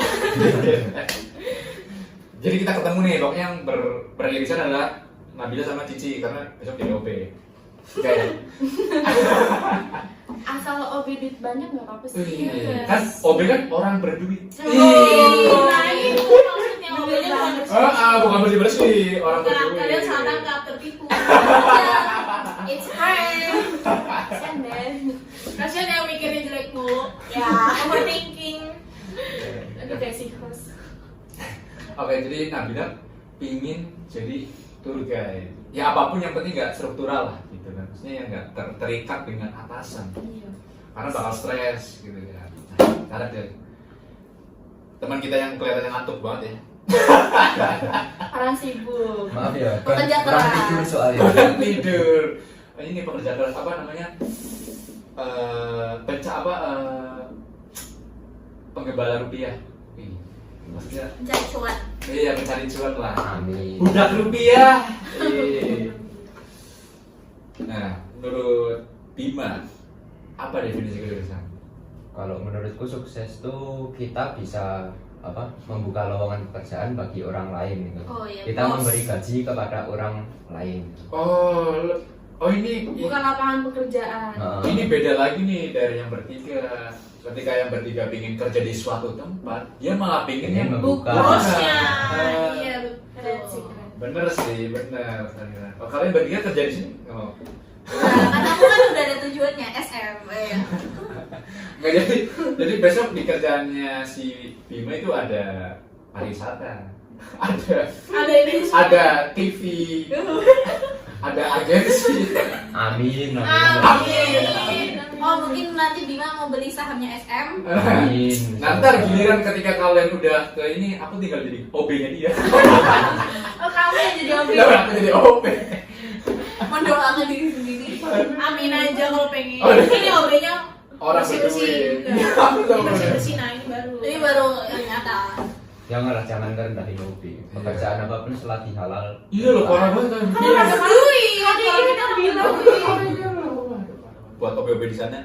jadi kita ketemu nih, pokoknya yang beririsan adalah Nabila sama Cici karena besok jadi OB. Kayak Asal OB duit banyak nggak apa-apa sih. kan OB kan orang berduit. Nah itu maksudnya mobilnya Bukan bersih-bersih, orang Nah, berduit. kalian sadar nggak tertipu? It's prank. Kasian deh. Kasian yang mikirnya jelek mulu. Ya, overthinking. Aduh kayak si host. Oke, jadi Nabila pingin jadi tour guide. Ya apapun yang penting nggak struktural lah, gitu kan. Maksudnya yang nggak terikat dengan atasan. Iya. Karena bakal stres, gitu ya. Nah, karena dia teman kita yang kelihatannya ngantuk banget ya. Orang sibuk. Maaf ya, Pekerja kurang keras. tidur soalnya. Tidur. Ini pekerja keras apa namanya? Penggembala rupiah. Maksudnya Mencari cuan. iya mencari cuan lah. Amin. Budak rupiah. Nah, menurut Bima, apa definisi kesuksesan? Kalau menurutku sukses tuh kita bisa membuka lowongan pekerjaan bagi orang lain gitu. Oh iya. Kita bos. memberi gaji kepada orang lain. Oh ini Bukan lapangan pekerjaan. ini beda lagi nih dari yang bertiga. Ketika yang bertiga pingin kerja di suatu tempat, dia malah pingin Ingin yang membuka. Bosnya. Ah. Iya Keren sih, betul. keren. bener sih, bener. Oh, kalian bertiga kerja di sini? Oh. Nah, karena aku kan udah ada tujuannya SM. Ya. Nggak, jadi besok di kerjaannya si Bima itu ada pariwisata, Ada ini. ada TV, ada agensi. Amin. Amin. Oh mungkin nanti Bima mau beli sahamnya SM. Amin. Nanti giliran ketika kalian udah ke ini, aku tinggal jadi OB-nya dia. Oh kamu yang jadi OB. Lalu aku jadi OB. Mendoakan diri sendiri. Amin aja kalau pengen. Oh, iya. Ini OB-nya Orang bersih-bersih. berduit. Iya, aku tahu bener. bersih-bersih, nah ini baru. Ini baru yang nyata. Janganlah, jangan rendahin hobi. Pekerjaan apapun selagi halal. Iya loh, parah banget kan. Kan ada duit. Kan kita bilang. Buat OB-OB di sana.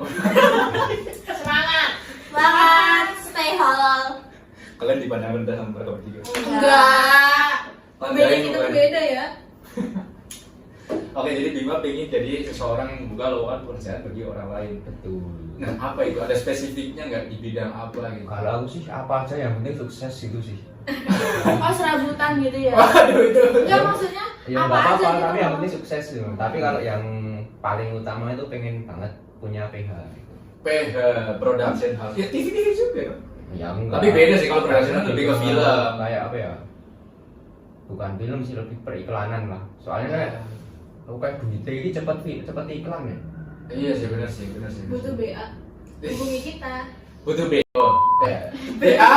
Semangat. Semangat. Stay halal. Kalian dipandang rendah sama mereka bertiga. Enggak. OB-nya kita tuh beda ya. Oke, jadi Bima pengen jadi seseorang yang membuka lowongan pekerjaan bagi orang lain. Betul. Nah, apa itu? Ada spesifiknya nggak di bidang apa gitu? Kalau aku sih apa aja yang penting sukses itu sih. Oh, serabutan gitu ya. Waduh itu. Enggak, maksudnya Ya apa nggak aja apa-apa, gitu. tapi yang penting sukses gitu. Tapi kalau yang paling utama itu pengen banget punya PH gitu. PH Production House. Ya TV juga. Ya enggak. Tapi beda sih kalau production lebih ke film. Kayak apa ya? Bukan film sih, lebih periklanan lah. Soalnya kayak aku kayak duitnya ini cepet iklan ya. Iya sih, benar sih, benar sih. Butuh BA. Hubungi kita. Butuh BO. BA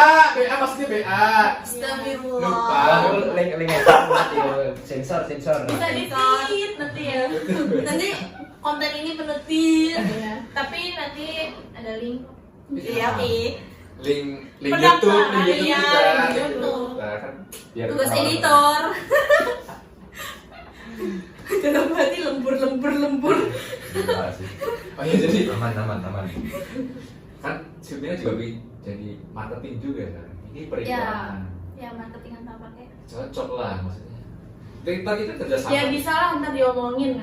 maksudnya BA. Astagfirullah. Lupa. Aku link mati sensor. Bisa di-feed nanti ya. Nanti konten ini penetin. Iya. Tapi nanti ada link. Iya, oke. Link Pendaftaran, YouTube, link YouTube iya, juga. link YouTube. Nah, kan biar Tugas ketahuan. editor. Dalam hati lembur. Enggak sih. Oh iya, jadi Aman. kan sebenarnya juga jadi marketing juga kan. Ini periklanan. Ya marketing apa pakai? Cocok lah maksudnya. Kita kerja sama. Ya bisa lah ntar diomongin.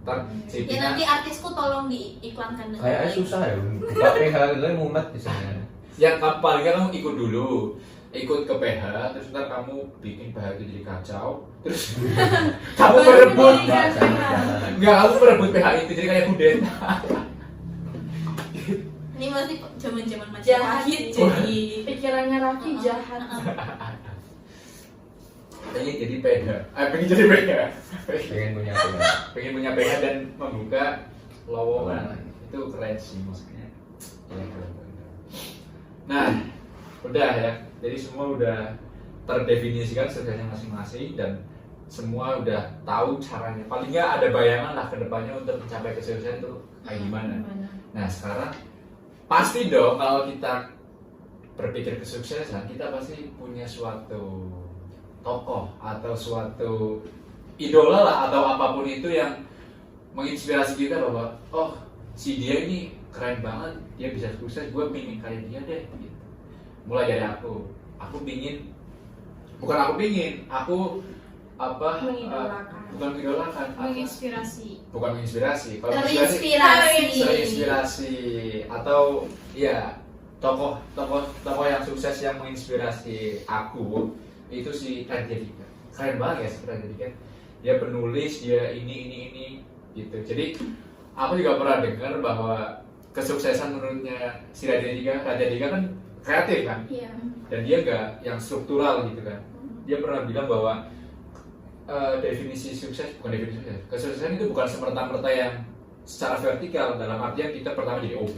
Ntar si Ya Tina- nanti artisku tolong diiklankan dengan Kayaknya baik. susah ya. Buka PH gitu mumet di sana. yang paling kan kamu ikut dulu, ikut ke PH, terus ntar kamu bikin PH itu jadi kacau, terus kamu berebut, nggak kamu berebut PH itu jadi kayak kudeta. Ini masih zaman-zaman Jahat Majapahit sih. jadi Pikirannya Raffi jahat. Pengen jadi PH, pengen jadi PH, Pengen punya PH. pengen punya PH dan membuka lowongan, Lowongan. itu keren sih maksudnya. Ya, keren. Nah, udah ya, jadi semua udah terdefinisikan suksesnya masing-masing dan semua udah tahu caranya. Paling nggak ada bayangan lah ke depannya untuk mencapai kesuksesan itu kayak gimana. Nah sekarang pasti dong kalau kita berpikir kesuksesan, kita pasti punya suatu tokoh atau suatu idola lah atau apapun itu yang menginspirasi kita bahwa oh si dia ini keren banget, dia bisa sukses, gue pingin kayak dia deh gitu. Mulai dari aku pingin, bukan aku pingin, aku apa Mengidolakan. bukan mengidolakan, apa? Menginspirasi. Bukan menginspirasi, kalau menginspirasi terinspirasi. terinspirasi atau ya tokoh yang sukses yang menginspirasi aku itu si Raditya Dika. Keren banget ya si Raditya Dika. Dia penulis, dia ini gitu. Jadi aku juga pernah dengar bahwa kesuksesan menurutnya si Raditya Dika kan kreatif kan, Iya. dan dia nggak yang struktural gitu kan. Dia pernah bilang bahwa definisi sukses, bukan definisi sukses, kesuksesan itu bukan semerta-merta yang secara vertikal, dalam artian kita pertama jadi OB,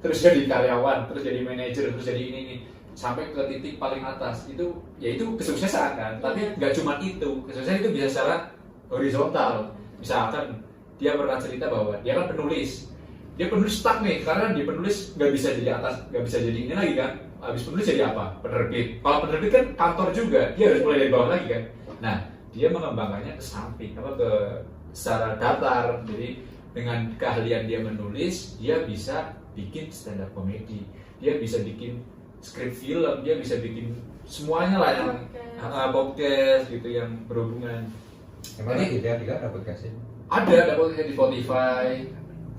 terus jadi karyawan, terus jadi manajer, terus jadi ini sampai ke titik paling atas. Itu ya itu kesuksesan kan, tapi nggak cuma itu. Kesuksesan itu bisa secara horizontal. Misalkan dia pernah cerita bahwa dia kan penulis, dia penulis stuck nih karena dia penulis nggak bisa jadi atas, nggak bisa jadi ini lagi kan. Habis penulis jadi apa? Penerbit. Kalau penerbit kan kantor juga, dia harus mulai dari bawah lagi kan. Nah, dia mengembangkannya ke samping, ke secara datar. Jadi dengan keahlian dia menulis, dia bisa bikin stand up comedy, dia bisa bikin skrip film, dia bisa bikin semuanya lah yang podcast gitu yang berhubungan. Emang gitu ya, dia ada podcast ini? Ada podcastnya di Spotify.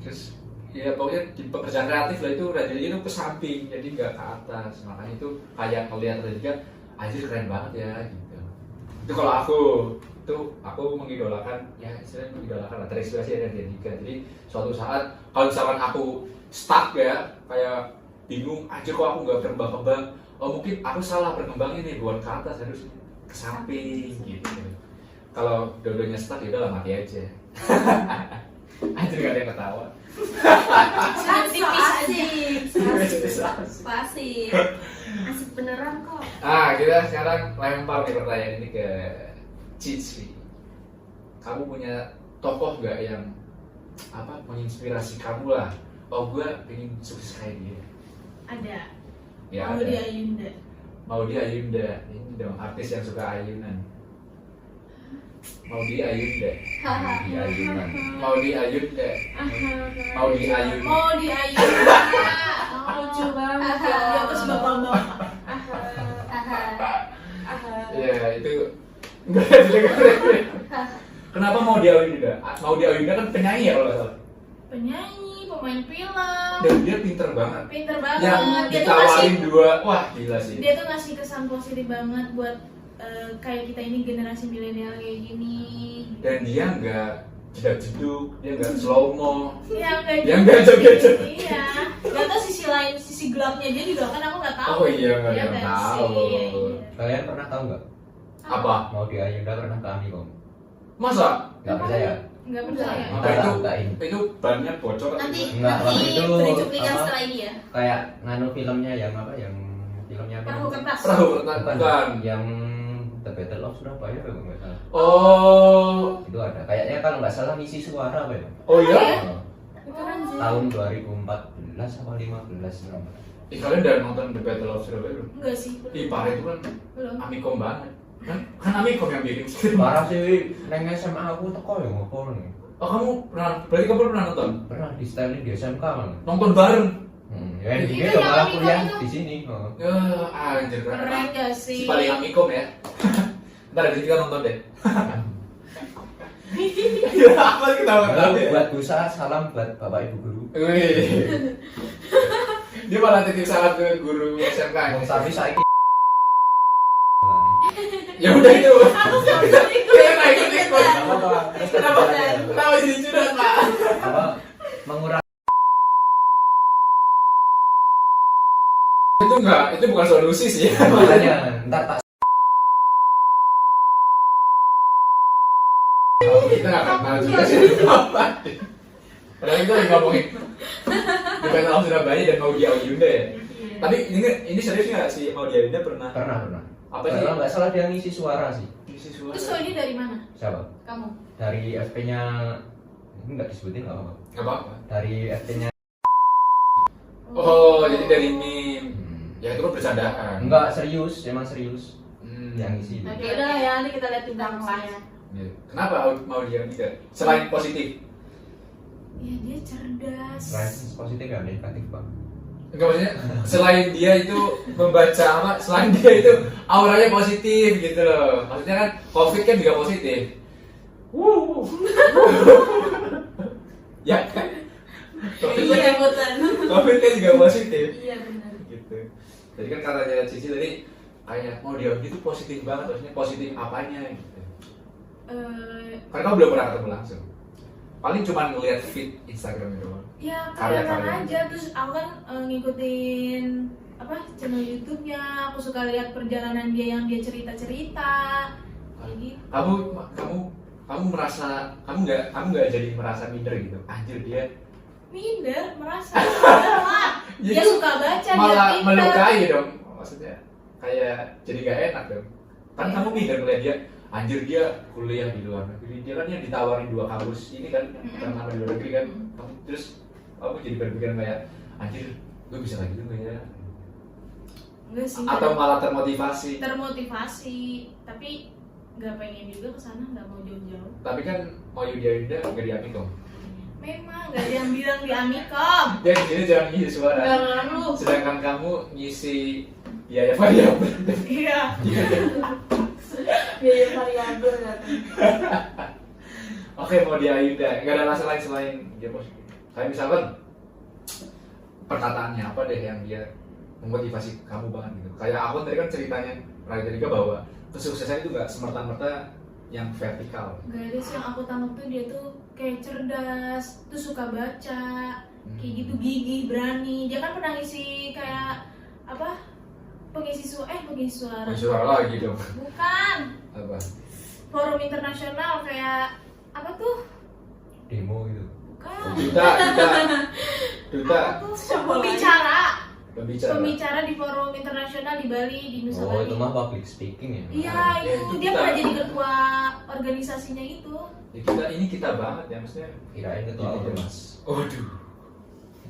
Terus ya pokoknya di pekerjaan kreatif lah itu Raditya itu ke samping, jadi nggak ke atas. Makanya itu kayak ngelihat Raditya, anjir keren banget ya gitu. Itu kalau aku mengidolakan, ya istilahnya mengidolakan lah, terinspirasi dari Raditya. Jadi suatu saat kalau misalkan aku stuck ya, kayak bingung, anjir kok aku nggak berkembang-kembang, oh mungkin aku salah berkembangnya nih, bukan ke atas, harus ke samping gitu. Kalau dua-duanya stuck ya udahlah mati aja. Anjir gak ada yang ketawa. Pasti. Asik beneran kok. Kita sekarang lempar nih pertanyaan ini ke Cici. Kamu punya tokoh gak yang menginspirasi kamu lah? Oh gue pengen sukses kayak dia. Ada. Ya, Maudy ada. Ayunda. Maudy Ayunda, ini dong artis yang suka ayunan. Maudy Ayunda. Di ayunan. Maudy Ayunda. Maudy Ayunda. Maudy Ayunda. Lucu banget. Ya terus bapak-bapak. Ya itu enggak didengar. Kenapa Maudy Ayunda? Maudy Ayunda kan penyanyi ya kalau nggak salah. Penyanyi, pemain film. Dan dia pinter banget. Pinter banget. Yang Dia tuh ngasih ditawarin dua, wah gila sih. dia tuh ngasih kesan positif banget buat kayak kita ini generasi milenial kayak gini. Dan dia nggak jedak-jeduk, dia nggak slow mo. Iya, Dia nggak joget-joget. Iya. Gak tau sisi lain, sisi gelapnya dia juga kan aku nggak tahu. Oh iya, nggak Iya ada yang kan tahu. sih, iya, iya. Kalian pernah tahu nggak? Apa? Maudy Ayunda pernah ke Amikom? Masa? Nggak percaya? Nggak percaya. Maka itu bukain. itu bannya bocor. Nanti Enggak, waktu itu beri cuplikan apa? setelah ini ya. Kayak nganu filmnya yang apa? Yang filmnya apa? Perahu kertas. Perahu kertas Bukan, bukan. yang The Battle of Surabaya kalau nggak salah. Oh, Itu ada. Kayaknya kalau nggak salah ngisi suara apa ya? oh iya? Oh, Keren sih. tahun 2014 apa 15 berapa? Kalian udah nonton The Battle of Surabaya belum? Enggak sih. Ih, parah itu kan Belum. Amikom banget. Kan Amikom yang bikin. Parah sih, neng SMA aku teko ya ngopo nih. Oh, kamu berarti kamu pernah nonton? Pernah di styling di SMK kan? Nonton bareng? Ya Itu dia yang malah Amikom kuliah itu. di sini. Oh. Ya, anjir Keren gak Si sih? paling Amikom ya. Ntar ada kita nonton deh. Ya, apa kita Lalu buat Busa, salam buat Bapak Ibu Guru. Wih. Dia malah titip salam ke guru SMK. Wong tapi saiki Ya udah itu. Kita nggak ikut ikut. Terus Kenapa? Kenapa jadi curhat Pak? apa mengurangi Itu enggak, itu bukan solusi sih. makanya ntar tak Kita nggak kenal juga sih. Padahal kita lagi ngomongin The Battle of Surabaya dan Maudy Ayunda ya. Tapi ini serius nggak sih Maudy Ayunda pernah? pernah. Apa sih? Kalau nggak salah dia ngisi suara sih. Isi suara. Terus lo ini dari mana? Siapa? Kamu? Dari FP-nya ini nggak disebutin nggak apa-apa. Nggak apa-apa. Dari FP-nya Oh, jadi dari meme. Ya itu kan bercandaan. enggak serius, emang serius yang ngisi. Oke, udah lah ya, nanti kita lihat bintang lah ya. Ya. Kenapa Maudy Ayunda? Selain positif? Ya dia cerdas. Selain positif ya negatif bang. Enggak, maksudnya selain dia itu membaca apa? Selain dia itu auranya positif gitu loh. Maksudnya kan COVID kan juga positif. Ya kan? Iya rebutan. COVID kan juga positif. Iya benar. Gitu. Jadi kan katanya Cici tadi kayak mau dia itu positif banget, maksudnya positif apanya gitu. Karena kamu belum pernah ketemu langsung. Paling cuma ngeliat feed Instagram itu. Ya Karya-karya. keren aja, terus aku kan ngikutin apa channel YouTube-nya, aku suka lihat perjalanan dia yang dia cerita-cerita kayak gitu. Kamu merasa kamu nggak jadi merasa minder gitu. Anjir dia Minder, merasa minder lah. Dia Jadi suka baca, malah dia pinter. melukai dong. Maksudnya kayak jadi gak enak dong. Kan kamu minder ngeliat dia, anjir dia kuliah di luar negeri. Dia kan yang ditawarin 2 kampus ini kan, sama di luar negeri kan. Terus kamu jadi berpikiran kayak, anjir gue bisa lagi juga ya. Enggak sih. Atau malah termotivasi. Termotivasi, tapi nggak pengen juga kesana, nggak mau jauh-jauh. Tapi kan mau Yudia nggak diambil dong. memang nggak ada yang bilang di Amikom. Dia di sini jangan ngisi suara. Nggak ngaruh. Sedangkan kamu ngisi biaya variabel. Iya. Biaya variabel kan. Oke, mau di Ayunda, nggak ada alasan lain selain dia positif. Kayak misalkan perkataannya apa deh yang dia memotivasi kamu banget gitu. Kayak aku tadi kan ceritanya Raditya bahwa kesuksesan itu nggak semerta-merta yang vertikal. Gak ada sih, yang aku tangkap tuh dia tuh kayak cerdas, tuh suka baca, kayak gitu, gigih, berani. Dia kan pernah ngisi kayak apa? Pengisi suara. Suara lagi dong. Bukan. Apa? Forum internasional kayak apa tuh? Demo gitu. Bukan. Duta. Apa tuh? Pembicara di forum internasional di Bali, di Nusa Oh, Bali. itu mah public speaking ya. Iya, Ya, itu itu dia kita. pernah jadi ketua organisasinya itu. Ya, kita banget ya maksudnya. Kirain ketua ormas. Waduh.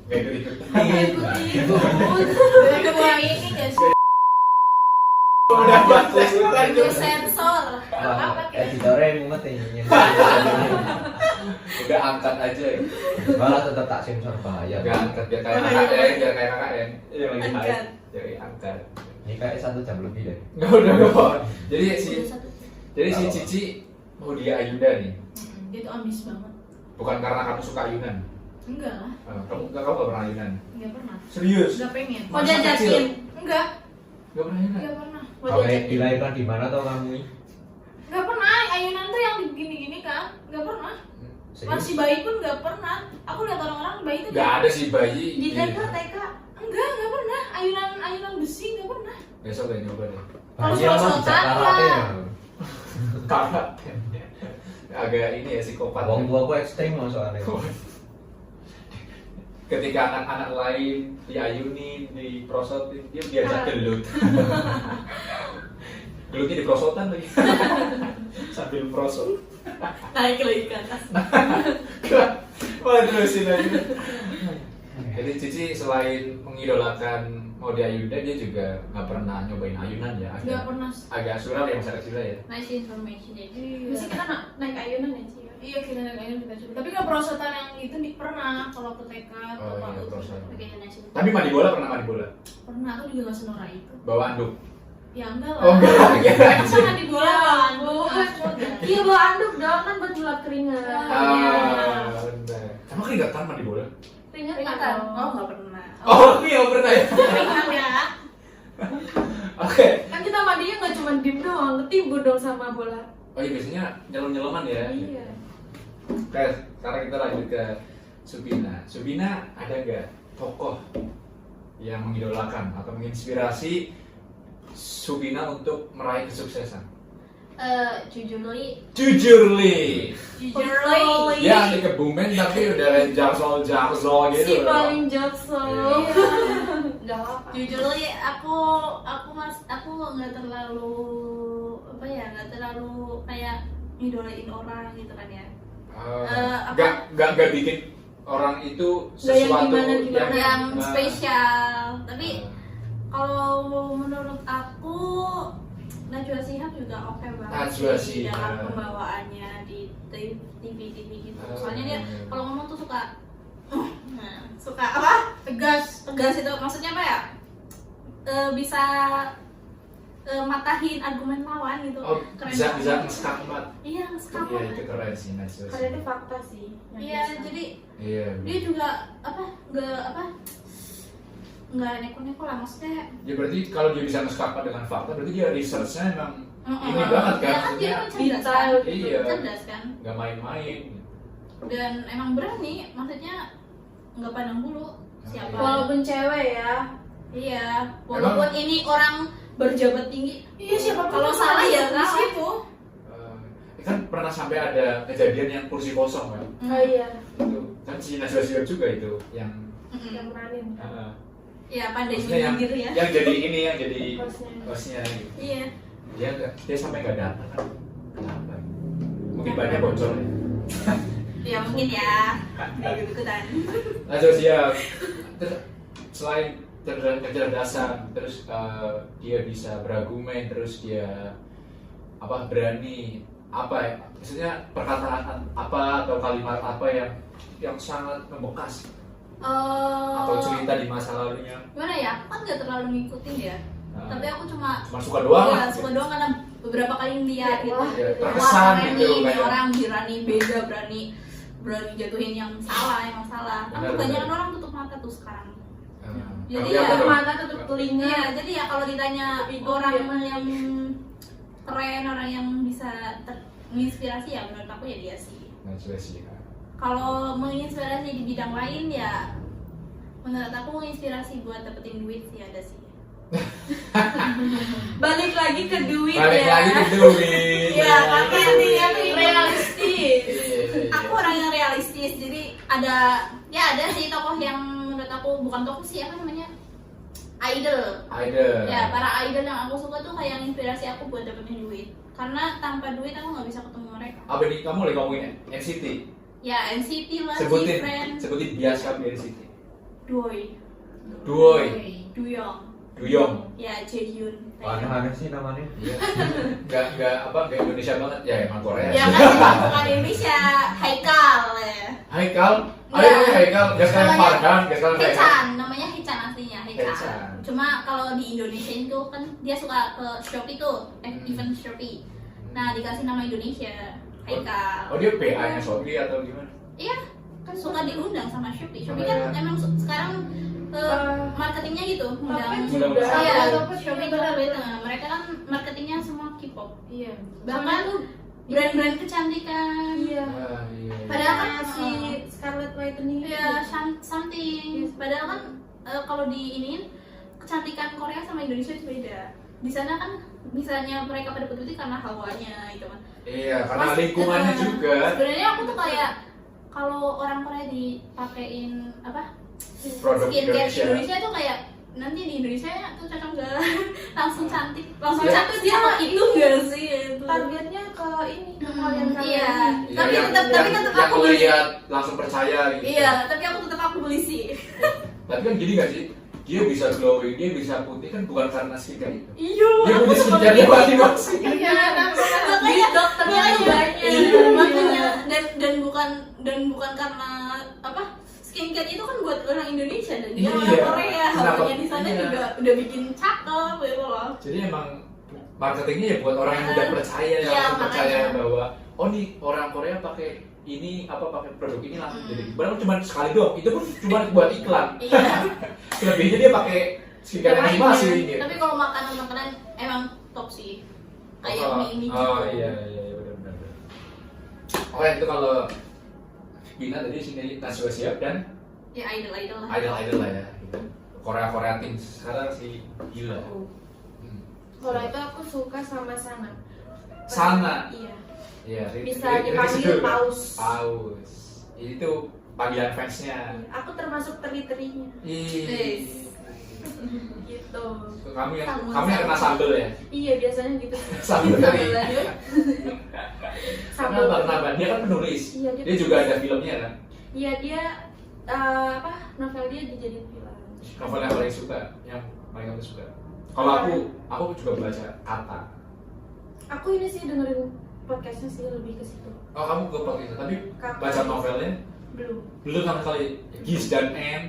Gak ikut. Ketua ini guys. Udah batas Video sensor. Apa, Editornya mumet ini. Udah angkat aja ya. Malah tetap tak sensor bahaya. Udah angkat biar kayak KKN, biar kayak KKN. Iya lagi Angkat. naik. Jadi angkat. Ini kayak 1 jam lebih deh. Nggak udah. Jadi si Udah satu. Cici mau dia Ayunda nih. Dia tuh ambis banget. Bukan karena kamu suka ayunan. Enggak lah, Kamu nggak pernah ayunan. enggak pernah. Serius? Enggak pengen. Mau jajakin. Enggak, Nggak pernah ayunan. enggak pernah. Mau Oke, jajakin. dilahirkan di mana tau kamu ini? Enggak pernah. Ayunan tuh yang gini-gini kan? Enggak pernah. Serius? Masih bayi pun enggak pernah. Aku lihat orang-orang bayi tuh Nggak ada sih bayi. Di TK. enggak pernah. Ayunan besi enggak pernah. Besok deh nyoba deh. Kalau Bayi mah bisa sosokan, karate ya. ya. Kakak. Agak ini ya psikopat. Wong tua aku ekstrim loh soalnya. Ketika anak-anak lain diayunin, diprosotin, dia diajak gelut. Gelutnya diprosotan lagi. Sambil prosot. Naik lagi ke atas. Wah, terusin lagi. Jadi Cici selain mengidolakan Maudy Ayunda, dia juga nggak pernah nyobain ayunan ya. Enggak pernah. Agak suram ya masa kecil ya. Nice information ya. Biasanya kita naik ayunan ya sih. Iya, kita naik ayunan kita coba. Tapi kalau perosotan yang itu pernah kalau ke TK atau Oh, iya, apa. perosotan. Oke, nice. Tapi mandi bola pernah mandi bola? Pernah, aku juga nggak senora itu. Bawa anduk? Ya enggak lah. Oh enggak. Masa mandi bola bawa anduk? Iya bawa anduk dong kan buat gelap keringat. Benar. Emang keringetan mandi bola? Keringetan. Oh, nggak pernah. Oh iya pernah ya. Keringat ya. Oke. Kan kita mandinya nggak cuma diem doang, ketimbun dong sama bola. Oh iya biasanya nyelam-nyelaman ya. Iya. Oke, sekarang kita lanjut ke Subina. Subina ada nggak tokoh yang mengidolakan atau menginspirasi Subina untuk meraih kesuksesan? Jujur li. Jujur li. Iya. Ya di Kebumen tapi udah jaksel gitu. Si paling jaksel. Iya. Udah apa? Jujur li, aku nggak terlalu nggak terlalu kayak ngidolain orang gitu kan ya. Nggak bikin orang itu Nggak yang sesuatu gimana-gimana. Yang Nah, spesial. Tapi kalau menurut aku Najwa Shihab juga oke banget Najwa sih Shihab. dalam pembawaannya di TV gitu. Soalnya dia kalau ngomong tuh suka apa? Tegas itu maksudnya apa ya? Bisa matahin argumen lawan gitu. Oh, Keren bisa banget. ngeskapat. Iya, Iya ngeskapat. itu keren sih Najwa Karena itu fakta sih. yang Iya, bisa. jadi Iya. dia juga nggak neko-neko lah maksudnya. Ya berarti kalau dia bisa ngeskapat dengan fakta, berarti dia researchnya emang ini Heeh. banget kan? Dia kan Maksudnya cerdas kan. detail. Iya. Cerdas kan. nggak main-main. Dan emang berani, maksudnya nggak pandang bulu siapa. Walaupun cewek ya. Iya, walaupun ini orang berjabat tinggi. Iya, siapa Kalau salah ya di salah. situ. Kan pernah sampai ada kejadian yang kursi kosong kan? Oh iya. Itu kan si Najwa Shihab juga itu yang Yang meranin. Iya, pandai maksudnya yang, gitu ya. yang jadi ini yang jadi Hostnya. hostnya gitu. Iya. Dia sampai nggak datang kan? Kenapa? Mungkin banyak bocor ya. Ya mungkin ya. Ikut-ikutan. Najwa Shihab terus selain kecerdasan, terus dia bisa berargumen, terus dia berani apa ya? Maksudnya perkataan apa atau kalimat apa yang sangat membekas atau cerita di masa lalunya? Gimana ya? Aku kan nggak terlalu ngikutin ya. Nah, Tapi aku cuma suka doang. ya, suka doang karena beberapa kali ngeliat gitu. Ya, Wah, terkesan keren gitu nih, ini kayak. orang berani beda, berani jatuhin yang salah, emang salah. Kan Benar, kebanyakan benar. orang tutup mata tuh sekarang. Jadi Jadi ya, apa tuh? mata tutup telinga. Iya, jadi ya kalau ditanya Hidup, orang ya. yang keren, orang yang bisa menginspirasi ya menurut aku ya dia sih. Nah, sudah sih. Kalau menginspirasi di bidang lain ya menurut aku menginspirasi buat dapetin duit sih ada sih. Balik lagi ke duit Balik ya. lagi ke duit. Iya, tapi dia Realistis. aku orang yang realistis, jadi ada sih tokoh yang menurut aku bukan tokoh sih, apa namanya, idol. Ya, para idol yang aku suka tuh kayak inspirasi aku buat dapetin duit, karena tanpa duit aku nggak bisa ketemu mereka. Apa nih kamu lagi ngomongin NCT? Ya NCT lah, Sebutin G-Friend, biasa NCT. Doi, Duyong. ya Jaehyun. Aneh-aneh sih namanya. Iya. Enggak Indonesia banget ya, emang Korea. Ya kan bukan Indonesia, Haikal ya. Haikal. Iya. Ayo Haikal, gak kalian Namanya Farhan, gak kalian Haikal. Hechan, namanya Hechan aslinya, Hechan. Hechan. Cuma kalau di Indonesia itu kan dia suka ke Shopee tuh, event Shopee. Nah, dikasih nama Indonesia, Haikal. Oh dia PA-nya Shopee atau gimana? Iya, kan suka diundang sama Shopee. Sama Shopee kan ya. emang sekarang marketingnya gitu, Tapi undang. juga Undang. Iya, apa Shopee juga beda. Mereka kan marketingnya semua K-pop. Iya. Bahkan brand-brand kecantikan. Iya. Iya. Padahal kan si Scarlett Whitening itu. ya something. Padahal kan kalau di ini kecantikan Korea sama Indonesia itu beda. Di sana kan misalnya mereka pada putih karena hawanya gitu kan. Iya, karena Mas- lingkungannya juga. Sebenarnya aku tuh kayak kalau orang Korea dipakein apa Produk skincare Indonesia. Indonesia tuh kayak nanti di Indonesia tuh cocok nggak langsung cantik, langsung Iya. cantik sama itu nggak sih itu. Targetnya ke ini, ke kalian Iya. Iya, Tapi yang- tapi yang- tetap yang aku beli. ngeliat langsung percaya gitu. Iya, tapi aku beli sih. Tapi kan gini gak sih? Dia bisa glowing, dia bisa putih kan bukan karena skincare itu. Iya. Dia punya skincare dia masing-masing. Iya, makanya dokternya makanya banyak. iya, makanya dan bukan karena apa skincare itu kan buat orang Indonesia dan dia Iya. orang Korea, Kenapa? hawanya di sana Iya. juga udah bikin cakep gitu loh. Jadi emang marketingnya ya buat orang yang udah percaya, yang Iya, langsung percaya makanya. bahwa oh nih orang Korea pakai ini apa pakai produk ini langsung Hmm. jadi. Padahal cuma sekali doang, itu pun cuma buat iklan. Iya. Selebihnya dia pakai skincare masing-masing gitu. Tapi kalau makanan emang top sih. Kayak mie Oh gitu. iya benar. Oke itu kalau Gina tadi sini Najwa Shihab dan Ya idol lah. idol lah ya. Korea tim sekarang sih gila. Hmm. Kalau itu aku suka sama Sana. Sana. Iya. Iya, Bisa dipanggil Paus. Paus. Itu panggilan fansnya. Aku termasuk teri-terinya. Ih. Gitu. Kamu yang Sambal. kena sambel ya? Iya, biasanya gitu. Sambel tadi. Sambal. Kenapa? Dia kan penulis. Iya, Dia juga ada filmnya kan. Iya, dia novel dia dijadiin film. Novel yang paling suka, yang paling kamu suka. Kalau aku juga baca Kata. Aku ini sih dengerin podcastnya sih lebih ke situ. Oh kamu ke podcast, tapi Kata. baca novelnya Belum. belum sama sekali. Giz dan N.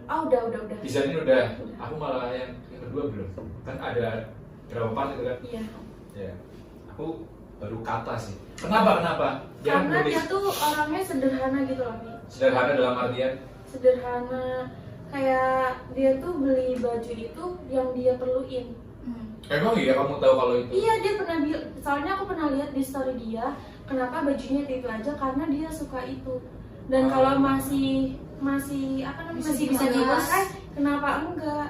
Oh, udah. Giz dan N udah. Aku malah yang kedua belum. Kan ada berapa part itu kan? Iya. Ya. Aku baru Kata sih. Kenapa? Dia Karena nulis dia tuh orangnya sederhana gitu loh, Pi. sederhana dalam artian Sederhana. Kayak dia tuh beli baju itu yang dia perluin. emang iya kamu tahu kalau itu? Iya, dia pernah soalnya aku pernah lihat di story dia, kenapa bajunya itu aja karena dia suka itu. Dan kalau masih apa namanya masih bisa dipakai, kenapa enggak?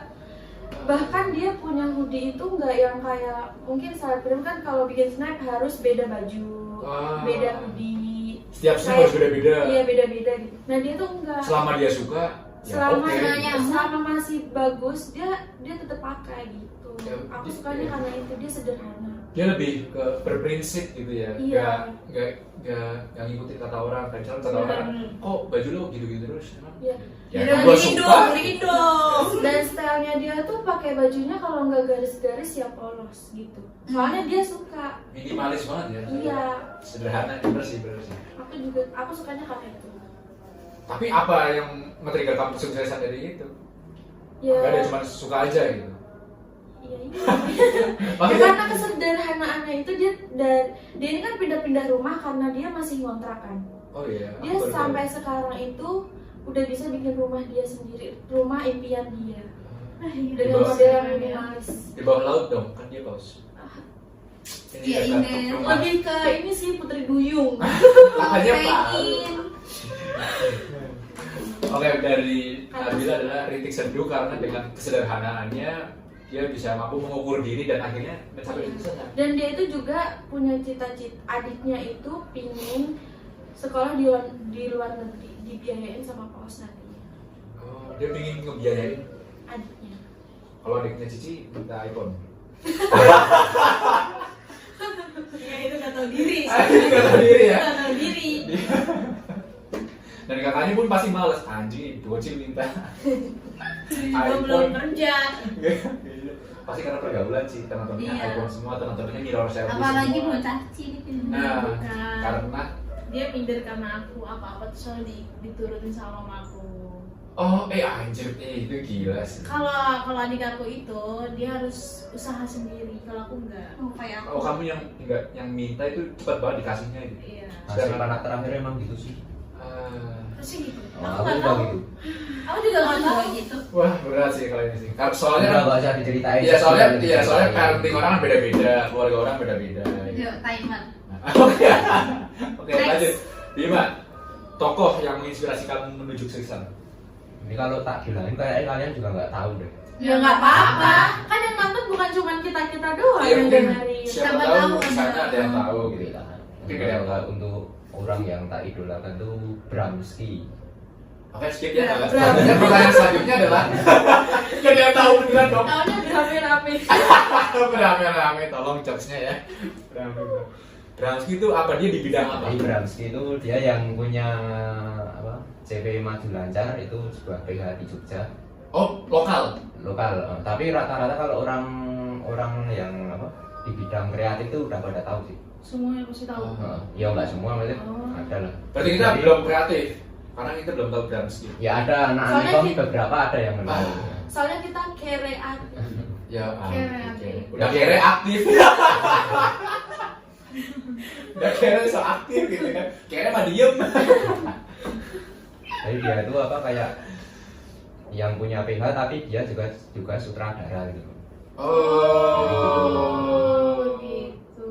Bahkan dia punya hoodie itu enggak yang kayak mungkin selebgram kan kalau bikin snap harus beda baju, beda hoodie. Setiap snap Kayak- harus beda-beda. Iya, beda-beda gitu. Nah, dia tuh enggak. Selama dia suka, ya Selama oke. selama masih bagus, dia tetap pakai gitu. Ya, Aku sukanya karena itu dia sederhana. Dia lebih ke berprinsip gitu ya. Iya. Nggak ngikutin kata orang. Kayak misalnya kata orang, kok baju lo gitu-gitu terus emang. Iya. Ya, Udah gua beliin suka. dong, beliin dong. Dan stylenya dia tuh pakai bajunya kalau nggak garis-garis ya polos gitu. Soalnya dia suka. Minimalis banget ya. Iya. Sederhana, bener sih. Aku sukanya karena itu. Tapi apa yang men-trigger kamu kesuksesan dari itu? Ya. Gak ada, cuma suka aja gitu. Iya iya. Ya, Maksudnya, karena kesederhanaannya itu dia ini kan pindah-pindah rumah karena dia masih ngontrak kan. oh iya. Dia aku baru sampai tahu. sekarang itu udah bisa bikin rumah dia sendiri, rumah impian dia. Di Dengan bawah- model yang minimalis. di bawah laut dong, kan dia paus. Iya, ini. Lebih ke ini sih Putri Duyung. Makanya Pak. Pengen. Oke, dari Nabila adalah rintik seduh karena dengan kesederhanaannya dia bisa mampu mengukur diri dan akhirnya mencapai kesuksesan. Dan dia itu juga punya cita-cita, adiknya itu pingin sekolah di luar negeri, dibiayain sama paus nantinya. Oh, dia ingin ngebiayain. Adiknya. Kalau adiknya Cici minta iPhone. Ya itu gak tahu diri. Ini nggak tahu diri ya. Gak tahu diri. Dan kakaknya pun pasti males, anjing bocil minta Juga belum kerja. pasti karena pergaulan sih, teman-temannya Iya. iPhone semua, teman-temannya mirror service Apalagi semua. bocah cilik. Nah, Bukan. karena Dia minder karena aku apa-apa tuh selalu diturutin sama mamaku. anjir, itu gila sih. Kalau adik aku itu dia harus usaha sendiri, kalau aku enggak. Oh, kayak Oh, aku. kamu yang minta itu cepat banget dikasihnya gitu. Iya. Hasil anak terakhir emang gitu sih. Terus gitu. Oh, Aku aku nggak juga tahu. gitu. Aku juga nggak tahu. gitu. Wah, berat sih kalau ini sih. Soalnya Udah kan, gak usah diceritain. soalnya parenting orang kan beda-beda, keluarga orang beda-beda. Yuk, timer. Oke, oke, Next. lanjut. Bima, tokoh yang menginspirasi kamu menuju kesuksesan. Ini kalau tak bilangin kayaknya kalian juga nggak tahu deh. Ya nggak apa-apa. Kan yang nonton bukan cuma kita doang Iya, yang mungkin dengerin. siapa Siapa tahu tahu di sana ada ada yang tahu gitu. Gitu lah. Mungkin ada yang tahu. Untuk orang yang tak idolakan tuh Bramski. Oke, skip ya. Bram. Selanjutnya pertanyaan selanjutnya adalah kan dia tahu beneran dong. Tahunnya rame-rame. Rame-rame, tolong jokesnya ya. Rame. Bramski itu apa, dia di bidang apa? Jadi Bramski itu dia yang punya apa? CV Maju Lancar itu sebuah PH di Jogja, Oh, lokal. lokal. Tapi rata-rata kalau orang yang apa di bidang kreatif itu udah pada tahu sih. Semuanya pasti tahu. Ya nggak semua maksudnya Oh. ada lah. Berarti kita Jadi, belum kreatif. Karena kita belum tahu Bramski. ya ada anak Soalnya Nikom kita- beberapa ada yang menang. Soalnya kita kreatif. Ya, Kere oke. aktif. Udah kere aktif. Udah kere so aktif gitu kan. Kere mah diem. Jadi dia itu apa kayak yang punya PH tapi dia juga sutradara gitu. Oh. Gitu.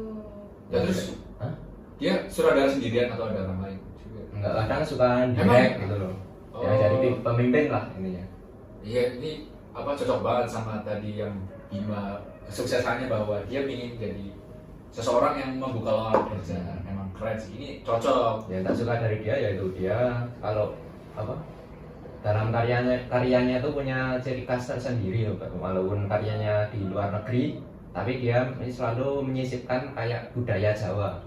Ya terus Hah? dia sutradara sendirian atau ada orang lain juga? Enggak, kadang suka direct Emang? gitu loh. Oh. Ya jadi pemimpin lah intinya. Iya, ini apa cocok banget sama tadi yang Bima kesuksesannya bahwa dia ingin jadi seseorang yang membuka lapangan pekerjaan. Emang keren sih. Ini cocok. Yang tak suka dari dia yaitu dia kalau apa dalam karyanya itu punya ciri khas tersendiri loh, walaupun karyanya di luar negeri tapi dia selalu menyisipkan kayak budaya Jawa.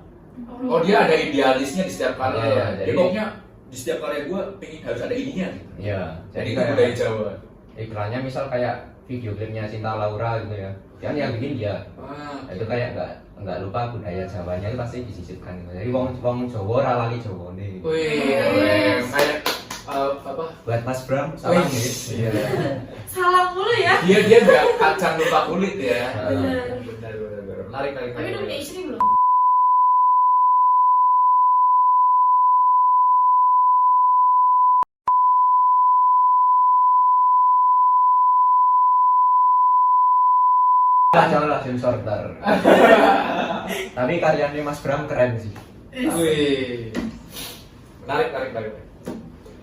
Oh, dia ada idealisnya di setiap karya. Iya, Jadi jadi- pokoknya di setiap karya gue pengen harus ada ininya gitu. Iya, Jadi jadi itu budaya kayak Jawa. iklannya misal kayak video klipnya Cinta Laura gitu ya, kan yang bikin dia. Ah, Itu kayak nggak lupa budaya Jawanya itu pasti disisipkan gitu. Jadi wong Jawa ora lali Jawa nih. wih, keren. Kayak apa? Buat Mas Bram, salam Wih. nih. Iya. Salam mulu ya. Dia nggak kacang lupa kulit ya. Bener. Benar. Menarik. Tapi udah punya istri belum? Janganlah sensor ntar. Tapi karyanya Mas Bram keren sih. Wih. Menarik.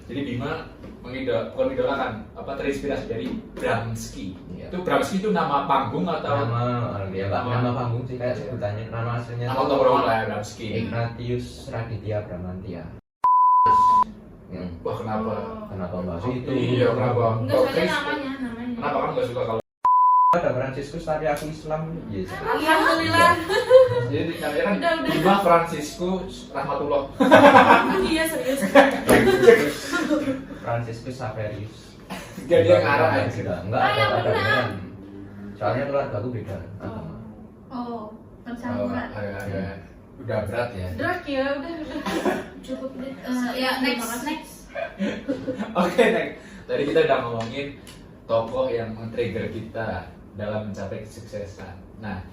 Jadi Bima mengidolakan apa terinspirasi dari Bramski. Iya. Itu Bramski itu nama panggung atau Nama dia nggak Nama- nama panggung sih kayak sebutannya, nama aslinya nama tuh tongkrongan lah ya Bramski. Ignatius Raditya Bramantia. Wah, kenapa? Kenapa bahas itu? Iya, kenapa? Enggak, Kok soalnya Chris? namanya. Kenapa kamu nggak suka kalau ada Franciscus tapi aku Islam ya. Alhamdulillah. Jadi namanya kan Udah. Bima Franciscus Rahmatullah. Iya serius. Franciscus Saverius. Gak dia ngarah aja. Enggak Ah, yang ada benar. beneran. Soalnya keluarga aku beda. Oh, Oh, percampuran. agak udah berat ya. Drak ya udah. Cukup deh. Ya, next. Oke, next. Tadi kita udah ngomongin tokoh yang men-trigger kita dalam mencapai kesuksesan. Nah,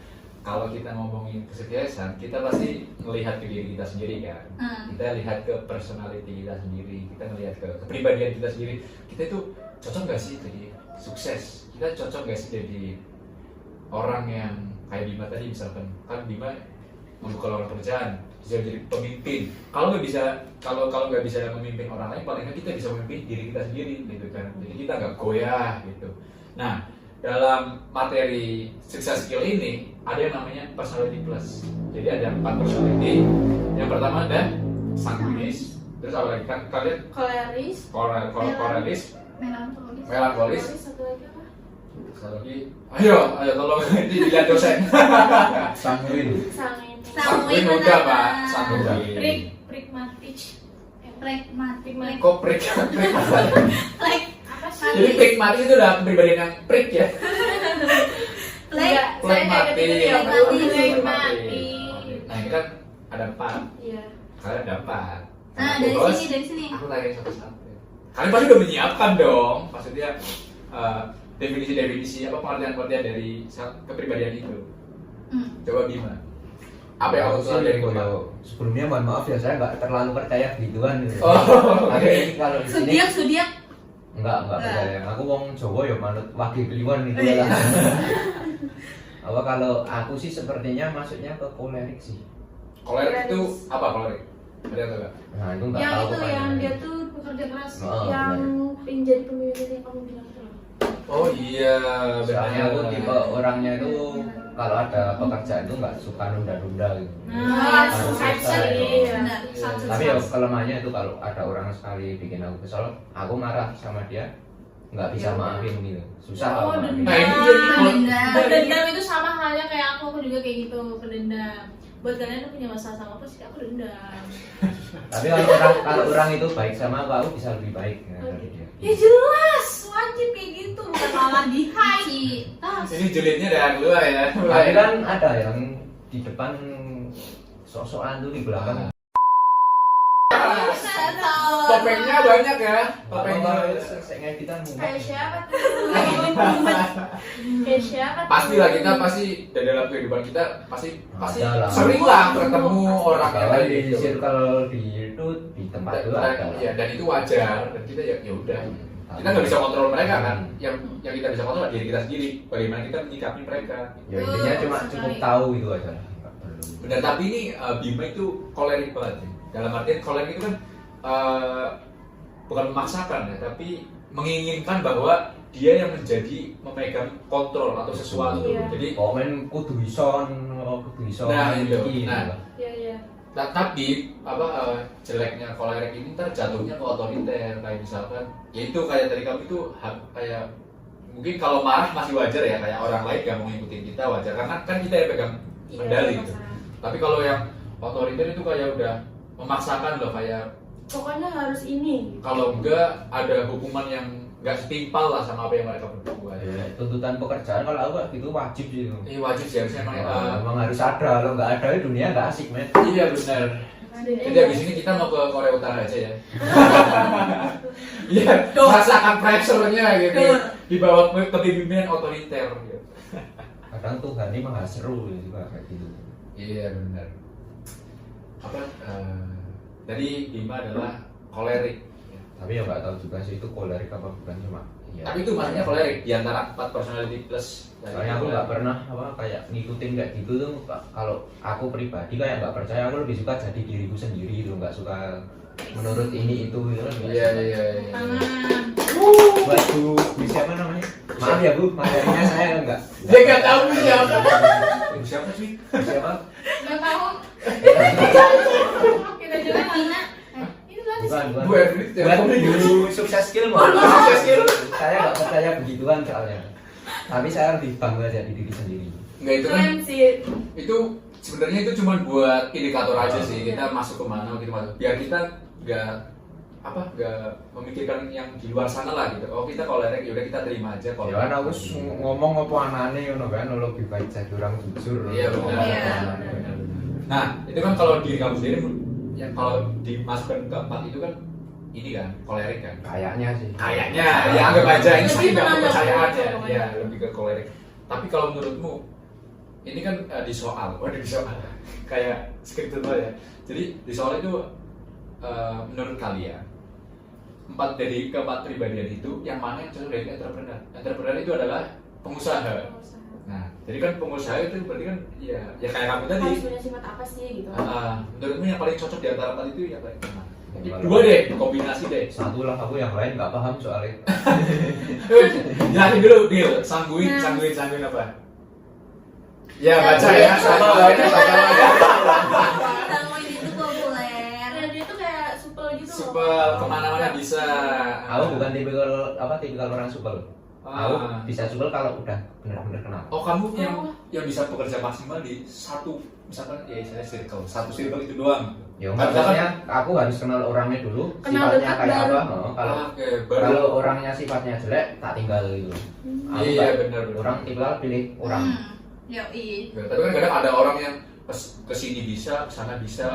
kalau kita ngomongin kesuksesan, kita pasti melihat ke diri kita sendiri kan. Kita lihat ke personality kita sendiri, kita melihat ke kepribadian kita sendiri. Kita itu cocok gak sih jadi sukses? Kita cocok gak sih jadi orang yang kayak Bima tadi misalkan? Kan Bima membuka lowongan pekerjaan, bisa jadi pemimpin. Kalau nggak bisa memimpin orang lain, paling nggak kita bisa memimpin diri kita sendiri, gitu kan. Jadi kita nggak goyah, gitu. Nah, dalam materi sukses skill ini ada yang namanya personality plus. Jadi ada 4 personality. Yang pertama ada sanguinis, terus apa lagi kan kalian Koleris. korelis, Melankolis. melankolis, Satu lagi apa? satu lagi, ayo tolong dilihat dosen. Sanguin. Sangin. Sanguin udah pak, sanguin. Pragmatic. Pragmatik. Kok prik apa? Apa sih? Jadi pragmatis itu udah kepribadian yang prik ya. Enggak, saya kayak gitu ya. Nah ini kan ada 4, Iya. kalian ada 4. Nah, dari sini. Aku tanya satu-satu. Kalian pasti udah menyiapkan dong, maksudnya definisi apa pengertian dari kepribadian itu. Coba Bima. Apa yang aku tahu dari Bima? Sebelumnya mohon maaf ya saya nggak terlalu percaya gituan gitu. Oh, oke. Tapi kalau di sini Zodiak. enggak percaya. Aku wong Jawa ya manut wagi kliwon gitu lah. Apa kalau aku sih sepertinya masuknya ke kolerik sih. Kolerik itu apa kolerik? Ada yang tahu nggak? Nah, itu enggak Yang tahu itu pokoknya. yang dia tuh pekerja keras, Oh, yang pengen jadi pemimpin yang kamu bilang itu loh. Oh iya, Soalnya aku tipe orangnya itu kalau ada pekerjaan itu nggak suka nunda-nunda gitu. Nah, Harus susah selesai. sih. Benar. Tapi ya kelemahannya itu kalau ada orang sekali bikin aku kesal, aku marah sama dia, nggak bisa maafin gitu. Susah Oh, kalau maafin. Nah ini dia nih, kalau- Dendam itu sama halnya kayak aku juga kayak gitu, pendendam. Buat kalian yang punya masalah sama aku sih, aku dendam. Tapi kalau orang itu baik sama aku bisa lebih baik ya, dari dia. Ya jelas, wajib kayak gitu, bukan malah di hide. ini julidnya udah keluar ya. Tapi kan ada yang di depan sok-sokan tuh di belakang. Topengnya banyak ya. Topengnya. Saya kita Kayak siapa tuh? Kayak siapa tuh? Pastilah kita pasti dalam kehidupan kita pasti Ada lah. sering lah ketemu orang yang Kalau kayak di gitu. circle di itu di tempat itu ada. Ya, dan itu wajar dan kita ya udah. Kita nggak bisa kontrol mereka kan. Yang kita bisa kontrol adalah diri kita sendiri. Bagaimana kita menyikapi mereka. Ya intinya cuma cukup tahu itu aja. Nggak perlu. Benar, tapi ini Bima itu kolerik banget ya. Dalam artian kolerik itu kan bukan memaksakan ya, tapi menginginkan bahwa dia yang menjadi memegang kontrol atau sesuatu. Iya. Jadi Komen kudu iso Nah, itu. iki, Nah. gitu. Iya, iya. tapi jeleknya kolerik ini ntar jatuhnya ke otoriter, kayak misalkan ya itu kayak tadi kamu itu kayak mungkin kalau marah masih wajar ya, kayak orang lain gak mau ngikutin kita wajar karena kan kita yang pegang Iya, kendali gitu. masalah. Tapi kalau yang otoriter itu kayak udah memaksakan loh, kayak Pokoknya harus ini. kalau enggak ada hukuman yang enggak setimpal lah sama apa yang mereka berbuat. Ya, tuntutan pekerjaan kalau aku kayak gitu wajib sih. Ini wajib sih harusnya emang. Emang harus ada, kalau nggak ada ya dunia nggak asik men. Iya benar. Jadi abis ini kita mau ke Korea Utara aja ya. Iya, merasakan pressure-nya gitu. Di bawah kepemimpinan otoriter gitu. Kadang Tuhan ini maha seru juga kayak gitu. Iya benar. Apa tadi Bima adalah kolerik. Tapi ya nggak tahu juga sih itu kolerik apa bukan, cuma ya. Tapi itu maksudnya kolerik di antara 4 personality plus. Soalnya aku nggak pernah kayak ngikutin kayak gitu tuh. Kalau aku pribadi kayak nggak percaya, aku lebih suka jadi diriku sendiri gitu, nggak suka menurut ini itu gitu kan. Iya. Tangan. Buat Bu siapa namanya? Maaf ya Bu, materinya saya enggak. Dia nggak tahu siapa. Siapa sih? Siapa? Nggak tahu. Kita juga Tina. Ini lah. Bukan. Bu Evrit. Buat Bu sukses skill mau. Sukses skill. Saya nggak percaya begituan soalnya. Tapi saya lebih bangga jadi diri sendiri. Enggak, itu kan Keren sih. itu sebenarnya itu cuma buat indikator aja sih, kita masuk kemana gitu, biar kita nggak memikirkan yang di luar sana lah gitu. Oh kita kolerek, yaudah kita terima aja kalau. Ya kan aku ngomong apa anane ngono kan, lebih baik jadi orang jujur. Iya benar. Iya. Nah itu kan kalau diri kamu sendiri, ya kalau dimasukkan ke 4 itu kan ini kan kolerik kan. Kayaknya sih. Kayaknya, ya anggap aja ini Lebih saking nggak menganggap kepercayaan aja, ya, pokoknya. ya lebih ke kolerik. Tapi kalau menurutmu, ini kan di soal, kayak skrip itu ya. Jadi di soal itu menurut kalian dari keempat pribadian itu yang mana yang cocok dari entrepreneur? Entrepreneur itu adalah pengusaha. Nah, jadi kan pengusaha itu berarti kan ya kayak kamu tadi. Harus punya sifat apa sih gitu. Menurutmu yang paling cocok di antara 4 itu yang paling mana? Yang Dua deh, kombinasi deh. Satu lah, aku yang lain nggak paham soalnya. Jelasin dulu, Bil. Sangguin apa? Ya, baca ya. Sama baca. Kamu itu populer. Dan dia tuh kayak supel gitu loh. Supel kemana-mana bisa. Aku bukan tipikal orang supel. Aku bisa supel kalau udah benar-benar kenal. Oh, kamu yang bisa bekerja maksimal di satu, misalkan ya saya satu circle itu doang. Ya maksudnya aku harus kenal orangnya dulu, Kenal sifatnya dekat kayak baru. apa. Kalau orangnya sifatnya jelek, tak tinggal gitu. Aku Iya, nggak- benar. Orang tipikal pilih orang. Yoi. Tapi kan kadang ada orang yang kesini bisa, kesana bisa.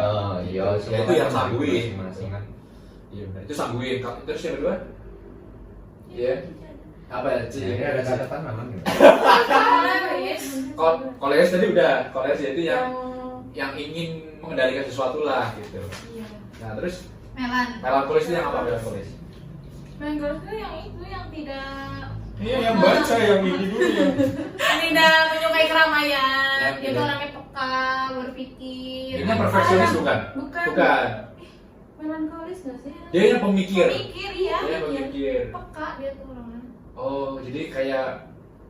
Iya, Ya, itu yang sangguin. masing-masing kan. Iya benar. Itu sangguin. Terus yang kedua? Iya. Apa ya? Jadi ada catatan memang. Gitu. Koleris tadi udah. Koleris itu yang ingin mengendalikan sesuatu lah gitu. Iya. Nah terus Melan. melankolis itu yang apa melankolis? Manggol itu yang tidak Iya yang baca yang ini dulu ya. tidak menyukai keramaian. Ya, Dia tuh tidak. orangnya peka, berpikir. Ini yang perfeksionis bukan? Bukan. Melankolis nggak sih? Dia yang pemikir. Pemikir, iya. Dia yang pemikir. Peka dia tuh orangnya. Oh, jadi kayak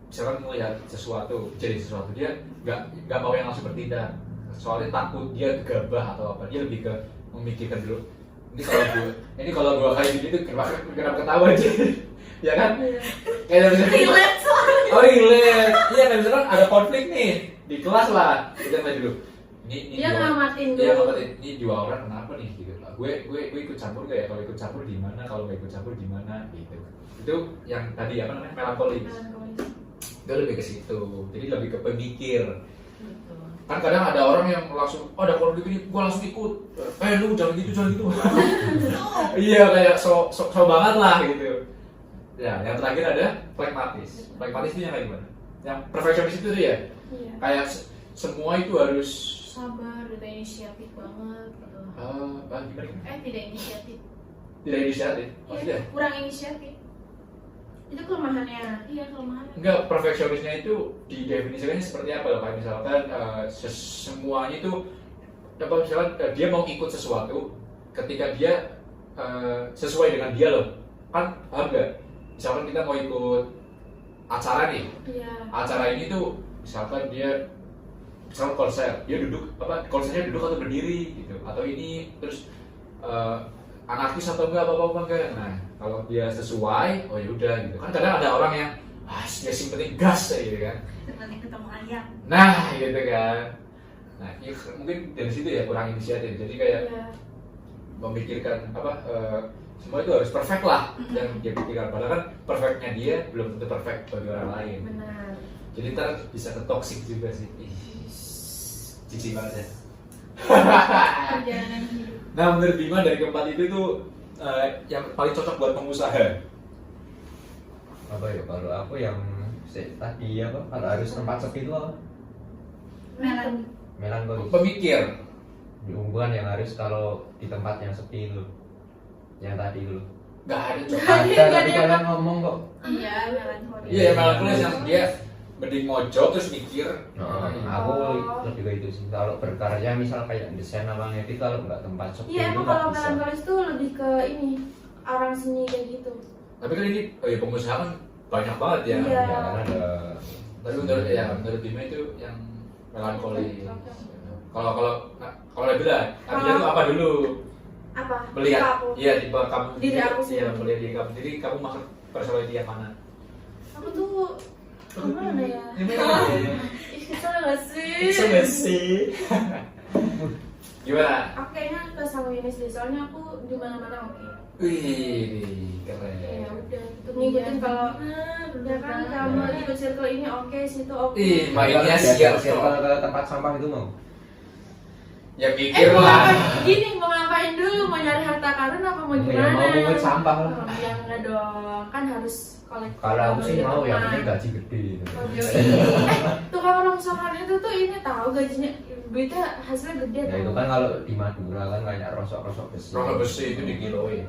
misalkan melihat sesuatu, jadi sesuatu dia nggak mau yang langsung bertindak. Soalnya takut dia gegabah atau apa. Dia lebih ke memikirkan dulu. Ini kalau gua kayak gitu kenapa ketawa aja? Ya kan? Kayak misalkan Relate soalnya. oh relate. Iya kan misalkan ada konflik nih di kelas lah. Kita tanya dulu. Ini Dia ngamatin Iya dulu. ngamatin. Ini dua orang kenapa nih gitu. Gue ikut campur gak ya? Kalau ikut campur gimana? Kalau nggak ikut campur gimana? Gitu. Itu yang tadi apa namanya melankolis. Melankolis. Itu lebih ke situ. Jadi lebih ke pemikir. Kan kadang ada orang yang langsung, oh ada konflik ini, gue langsung ikut. Lu jangan gitu. Iya kayak so banget lah gitu. Ya, yang terakhir ada pragmatis. Pragmatis itu yang kayak gimana? Yang perfeksionis itu tuh ya, Iya. kayak semua itu harus Sabar, udah inisiatif banget gitu. gimana? Tidak inisiatif. Tidak inisiatif, maksudnya? Iya, kurang inisiatif. Itu kelemahannya. Iya, kelemahannya. Enggak, perfeksionisnya itu didefinisikannya seperti apa loh? Kayak misalkan semuanya itu apa misalkan dia mau ikut sesuatu ketika dia sesuai dengan dia loh. Kan paham nggak? Misalkan kita mau ikut acara nih. Iya. Acara ini tuh misalkan konser, dia duduk konsernya duduk atau berdiri gitu. Atau ini terus anarkis atau enggak apa-apa enggak. Nah, kalau dia sesuai, oh ya udah gitu. Kan kadang ada orang yang dia sing penting gas kayak gitu kan. Nanti ketemu ayam. Nah, gitu kan. Nah, ya, mungkin dari situ ya kurang inisiatif. Jadi kayak Iya. memikirkan semua itu harus perfect lah yang dia pikirkan. Padahal kan perfectnya dia belum tentu perfect bagi orang lain. Benar. Jadi ntar bisa ke toxic juga sih. Cici banget ya. Perjalanan hidup. Nah, menurut Bima dari keempat itu tuh yang paling cocok buat pengusaha. Apa ya kalau aku yang tadi apa kalau harus tempat sepi itu apa? Melan. Melankolis. Pemikir. Bukan yang harus kalau di tempat yang sepi itu. Yang tadi itu. Nggak ada cocok. Ada tapi kalian ngomong kok. Iya, melankolis. Iya, melankolis yang dia mending mojok terus mikir. Aku lebih ke itu sih. Kalau berkarya misal kayak desain apa ngedit kalau nggak tempat sepi Iya, itu emang nggak kalau bisa. melankolis tuh lebih ke ini orang seni kayak gitu. Tapi kan ini pengusaha kan banyak banget ya. Iya. Ya, kan ada. Tapi menurut Bima itu yang melankolis. Kalau Nabila, Nabila itu apa dulu? Apa? Melihat, Tipe aku. iya tipe kamu. Diri aku sih. Iya, melihat diri kamu. Jadi kamu masuk personality yang mana? Aku tuh Kemana ya? Gimana? Ih, kesel gak sih? Bisa gak sih? Gimana? Aku kayaknya ke Sanguinis deh, soalnya aku di mana-mana oke. Wih, Ya keren. udah, itu ngikutin kalau ya kan kamu ikut circle ini oke, situ oke. Ih, mainnya siap circle ke tempat sampah itu mau. Ya pikir mau lah. ngapain? Gini, mau ngapain dulu? Mau nyari harta karun apa mau Ya gimana? mau pungut sampah lah. Oh, ya enggak dong, kan harus kolektif. Kalau aku sih mau ya, teman. penting gaji gede gitu. Oh, yoi. Tukang rongsokan itu tuh ini tahu gajinya, duitnya hasilnya gede Ya tau. itu kan kalau di Madura kan kayak rosok-rosok besi. Rokok besi itu dikiloin.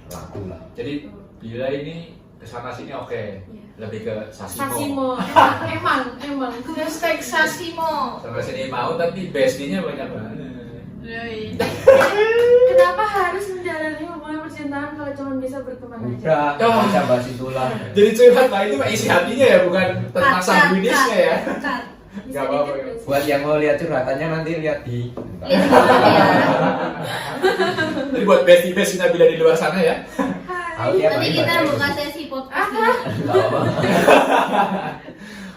Laku lah. Jadi bila ini kesana sini oke, Iya. lebih ke Sasimo. Sasimo, emang. Hashtag Sasimo. Sama sini mau tapi bestie-nya banyak banget. Yoi. Kenapa harus menjalani hubungan percintaan kalau cuma bisa berteman aja? Udah, Oh. bisa bahas itulah. Jadi curhat lah itu mah isi hatinya ya, bukan tentang sanguinisnya ya. Cut. Gak apa-apa ya. Buat yang mau lihat curhatannya nanti lihat di. Lihat di bawah ya. Jadi buat bestie-bestie Nabila di luar sana ya. Aku tiap Nanti hari kita baca buka ini. sesi podcast dulu. Nggak apa-apa.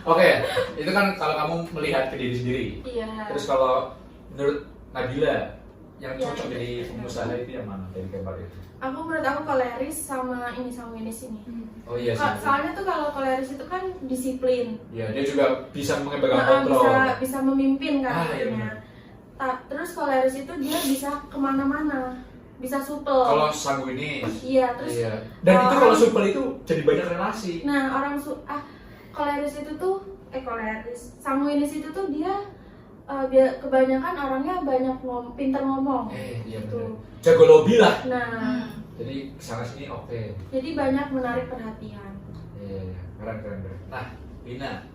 Oke, itu kan kalau kamu melihat ke diri sendiri. Iya. Terus kalau menurut Nabila yang Iya. cocok jadi pengusaha itu yang mana dari gambar itu? Menurut aku koleris sama ini sanguinis ini. Oh iya sih. Soalnya tuh kalau koleris itu kan disiplin. Iya, dia juga bisa memegang Nah, kontrol. bisa memimpin kan Ah, iya akhirnya. benar. Terus koleris itu dia bisa kemana-mana, bisa supel. Kalau sanguinis. Iya, terus Iya. Dan itu kalau supel itu jadi banyak relasi. nah koleris itu tuh koleris sanguinis itu tuh dia kebanyakan orangnya banyak pinter ngomong. Iya gitu. benar. Jago lobby lah. Nah, Jadi kesana sini oke. jadi banyak menarik perhatian. Iya, keren. Nah, Bina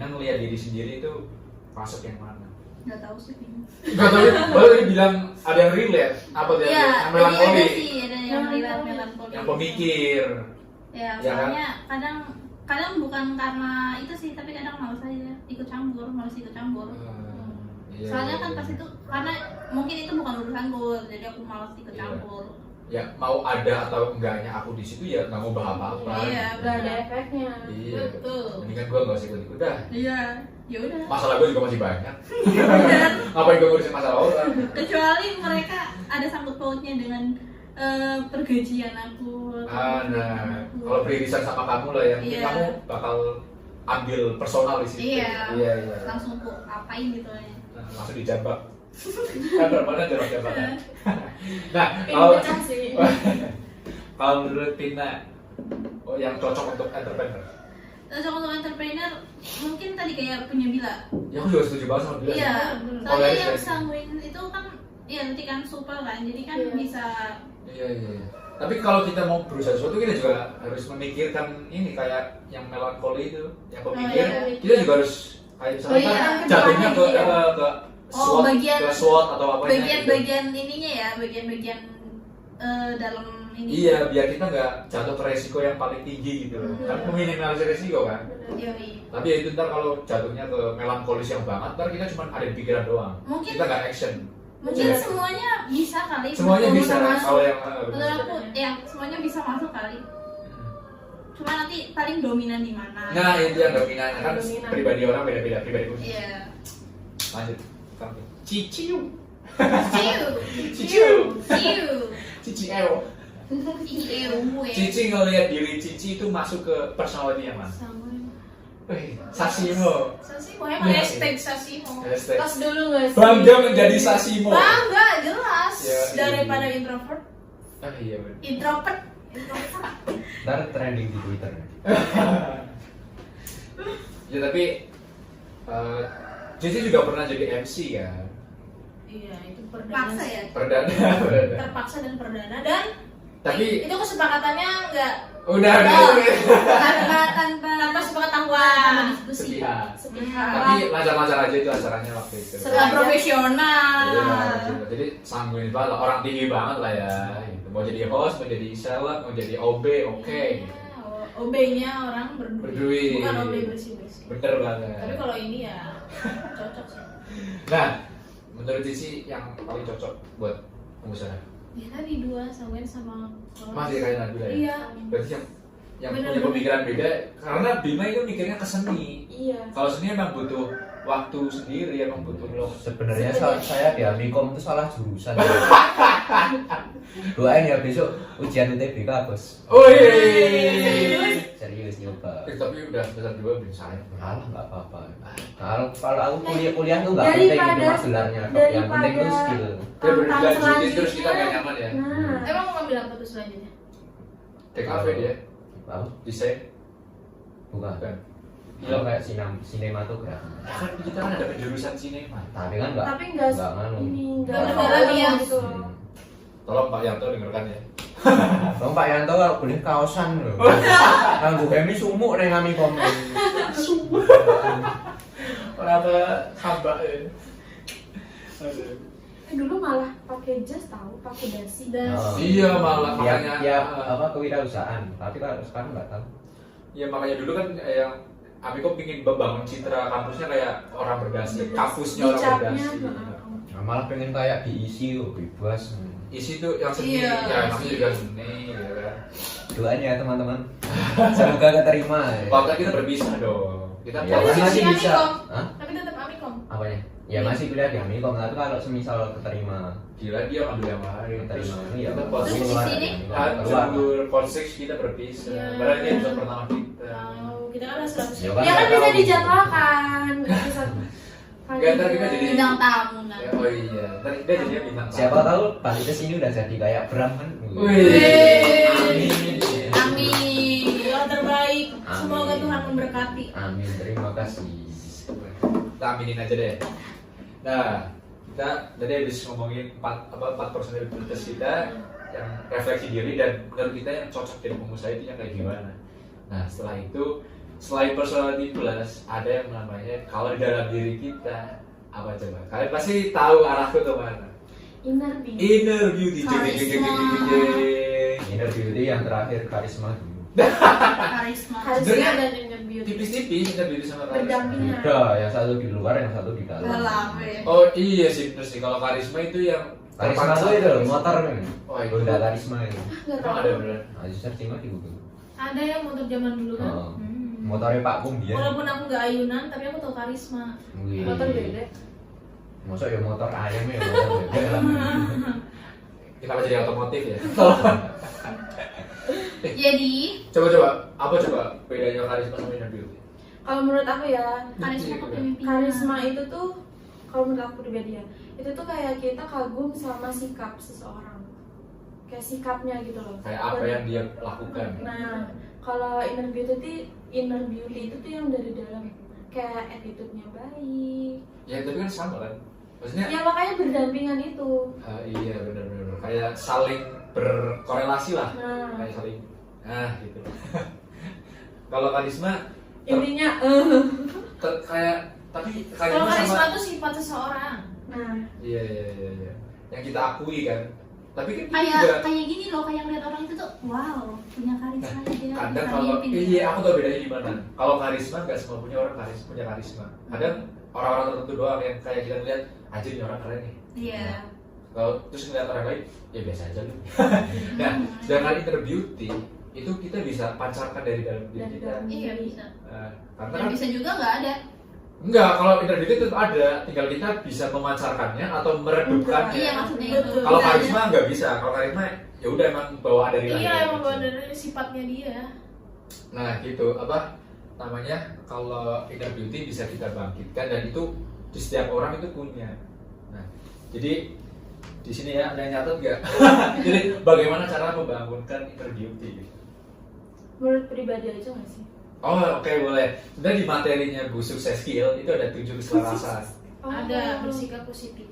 ngelihat diri sendiri itu masuk yang mana? Nggak tahu sih. Gak tau, baru tadi bilang ada yang relate, apa dia? Iya, Yang ada melankoli, sih, ada yang relate melankoli. yang pemikir. Ya, Ya kan? soalnya kadang bukan karena itu sih, tapi kadang malas aja ikut campur. Iya, Soalnya iya, kan iya. pas itu karena mungkin itu bukan urusanku, jadi aku malas ikut Iya. campur. Ya mau ada atau enggaknya aku di situ ya nggak mau bahas apa-apa. Iya, Gak ada efeknya. Iya. Betul. Mendingan gue nggak usah ikut dah. Iya, ya udah. Masalah gue juga masih banyak. Ngapain gue ngurusin masalah orang? Kecuali mereka ada sangkut pautnya dengan pergajian aku. Nah, kalau beririsan sama kamu lah ya, mungkin Iya. kamu bakal ambil personal di situ. Iya. Iya. Langsung ku apain gitu aja. Nah, langsung dijambak. Kan mana jambak-jambakan. Nah, Ini kalau pecah sih. kalau menurut Tina, yang cocok untuk entrepreneur, Cocok untuk entrepreneur mungkin tadi kayak punya Bila. ya aku juga setuju banget sama Bila. Iya, bener. soalnya Koleris, yang guys. sanguin itu kan ya nanti kan supel kan, jadi kan Iya. bisa Iya. Tapi kalau kita mau berusaha sesuatu, kita juga harus memikirkan ini kayak yang melankoli itu, yang pemikir. iya. Kita juga harus kayak misalnya Oh, iya. jatuhnya ke Iya. ke Oh, SWOT, bagian- ke SWOT atau apa bagian-bagian ininya ya, bagian-bagian dalam ini. Iya, biar kita nggak jatuh ke resiko yang paling tinggi gitu. Kan meminimalisir resiko kan. Yoi. Tapi ya itu ntar kalau jatuhnya ke melankolis yang banget, ntar kita cuma ada di pikiran doang. Mungkin- Kita nggak action. Mungkin Iya. semuanya bisa kali. Semuanya menurut bisa masuk. kalau yang Menurut aku ya semuanya bisa masuk kali. Cuma nanti paling dominan di mana. Nah itu yang dominannya kan Dominan. pribadi orang beda-beda pribadi pun. Iya. Lanjut. Kamu. Ciciu. Ciu. Ciciu. Ciu. Ciciu. Ciu. Cici ngelihat diri Cici itu masuk ke personality yang mana? Sasimo. Sasimo emang hashtag Sasimo. Hashtag. Tos dulu gak sih? Bangga menjadi Sasimo. Bangga jelas Ya, daripada iya. introvert. Ah iya benar. Introvert. Ntar trending di Twitter. Ya tapi Cici juga pernah jadi MC kan? Iya itu perdana. Paksa ya. Perdana. Terpaksa dan perdana dan Tapi itu kesepakatannya enggak udah Oh, gitu. tanpa sepengetahuan. diskusi. Sepihak. Sepihak. Tapi lancar-lancar aja itu acaranya waktu itu. Setelah profesional. Iya, gitu. Jadi sangguin banget lah, orang tinggi banget lah ya. Gitu. Mau jadi host, mau jadi seleb, mau jadi OB, oke. OB-nya orang berduit. Berduit. Bukan OB bersih-bersih. Bener banget. Tapi kalau ini ya cocok sih. Nah, menurut Cici yang paling cocok buat pengusaha? Ya tadi dua Samuel sama Masih kayak Nabila ya? Iya. Berarti yang yang Bener, punya bener. pemikiran beda, karena Bima itu mikirnya ke seni. Iya. Kalau seni emang butuh waktu sendiri, emang butuh loh. Sebenarnya saya di Amikom itu salah jurusan. Doain ya besok ujian UTBK bos. Wih. Serius nyoba. Tapi udah besar juga belum saya. Kalah nggak apa-apa. Kalau aku kuliah tuh nggak penting itu mas gelarnya. Yang penting itu skill. Dia Tantang berlanjutin terus kita selanjutnya. nggak nyaman ya. Nah, Emang mau ngambil apa tuh selanjutnya? TKV dia, Apa? desain. Bukan. Bukan. Iya kayak sinematografi. Kan kita kan ada penjurusan sinema. Tapi kan nggak tapi enggak nganu. ini enggak Nggak ada ada ya. gitu loh. Hmm. Tolong Pak Yanto dengarkan ya. Bang Pak Yanto kalau boleh kaosan loh. Nganggo hemi sumuk ning Amikom. Kenapa hamba ya? Aduh. Dulu malah pakai jas tahu, pakai dasi. Oh. Iya malah Ya, makanya. ya apa kewirausahaan. Tapi kalau sekarang nggak tahu. Ya makanya dulu kan yang Amikom pingin membangun citra kampusnya kayak orang berdasi, kampusnya orang Dicapnya, berdasi. heeh. Nah, malah pengen kayak diisi loh bebas. Isi tuh yang seni, Iya, ya namanya seni. juga seni, ya kan. Doain ya teman-teman. Semoga keterima. Ya. Kalau kita berpisah dong. Kita Ya, Tapi kan masih masih bisa. Amikom. Hah? Tapi tetap Amikom. Apanya? Ya masih kuliah di Amikom. Tapi kalau semisal keterima gila dia ambil yang lain. Terus keterima ini ya kita pasti Terus di keluar sini? dari Amikom. Keluar. jalur konseks kita berpisah. Iya. Berarti dia episode pertama kita. Tahu, kita kan harus Ya Ya kan nggak bisa tahu. dijadwalkan. Bisa. Nggak, ntar kita jadi- bintang tamu Ya, nanti. oh iya, tadi dia jadinya bintang tamu. Siapa tahu balik ke sini udah jadi kayak Bram kan. Wih. Amin. Amin. Doa terbaik. Amin. Semoga Tuhan memberkati. Amin. Terima kasih. Kita aminin aja deh. Nah, kita tadi habis ngomongin empat personalitas kita yang refleksi diri dan menurut kita yang cocok jadi pengusaha itu yang kayak gimana. Nah, setelah itu selain personality plus ada yang namanya kalau di dalam diri kita apa coba? Kalian pasti tahu arahku kemana. Inner being. Inner beauty. Karisma. Inner beauty yang terakhir karisma dulu. Karisma. Karisma Sebenarnya dan inner beauty. Tipis-tipis inner beauty sama karisma. Berdampingan. Beda, yang satu di luar, yang satu di dalam. Dalam ya. Oh iya sih bener sih, kalau karisma itu yang Karisma itu itu loh, motor kan. Oh, itu. Honda karisma itu. Nggak Emang tahu. ada bener. Nah, searching aja di Google. Ada yang motor zaman dulu kan. Oh. Motornya Pak Kum dia. Walaupun aku nggak ayunan, tapi aku tahu karisma. Wih. Motor beda. Masa ya motor ayam ya motor beda lah. Kenapa jadi otomotif ya? Jadi Coba apa coba bedanya karisma sama inner beauty? Kalau menurut aku ya, karisma kepemimpinan. karisma itu tuh kalau menurut aku pribadi ya, itu tuh kayak kita kagum sama sikap seseorang. Kayak sikapnya gitu loh. Kayak apa yang dia lakukan? Nah, kalau inner beauty itu tuh yang dari dalam, kayak attitude-nya baik. Ya tapi kan sama kan? Maksudnya Ya makanya berdampingan itu. iya benar-benar kayak saling berkorelasi lah. Nah, Kayak saling gitu. Kalau karisma intinya kayak tapi Kalau karisma karisma sama itu sifat seseorang. nah, iya. Yang kita akui kan. Tapi kan kita kayak juga kayak gini loh, kayak lihat orang itu tuh wow punya karisma dia. kadang bisa kalau mimpin. iya aku tahu bedanya di mana. Kalau karisma nggak semua punya orang punya karisma. Kadang orang-orang tertentu doang yang kayak kita lihat aja nih orang keren nih. Iya. Kalau terus ngeliat orang lain ya biasa aja lu. Nah, dengan inner beauty itu kita bisa pancarkan dari dalam diri dari kita. dalam Iya diri. bisa. Karena Dan kan bisa juga nggak ada. enggak, kalau inner beauty itu ada, tinggal kita bisa memancarkannya atau meredupkannya. Iya maksudnya itu. Betul. Kalau Nggak ada. karisma nggak bisa. Kalau karisma ya udah emang bawaan dari lahir. Iya, emang bawa dari sifatnya dia. Nah gitu apa namanya kalau inner beauty bisa kita bangkitkan dan itu di setiap orang itu punya. Nah jadi di sini ya ada yang nyatet nggak? Jadi bagaimana cara membangunkan inner beauty? Menurut pribadi aja nggak sih? Oh oke, boleh. Sebenarnya di materinya Bu Sukses Skill itu ada 7 keselarasan. Oh. Ada bersikap positif.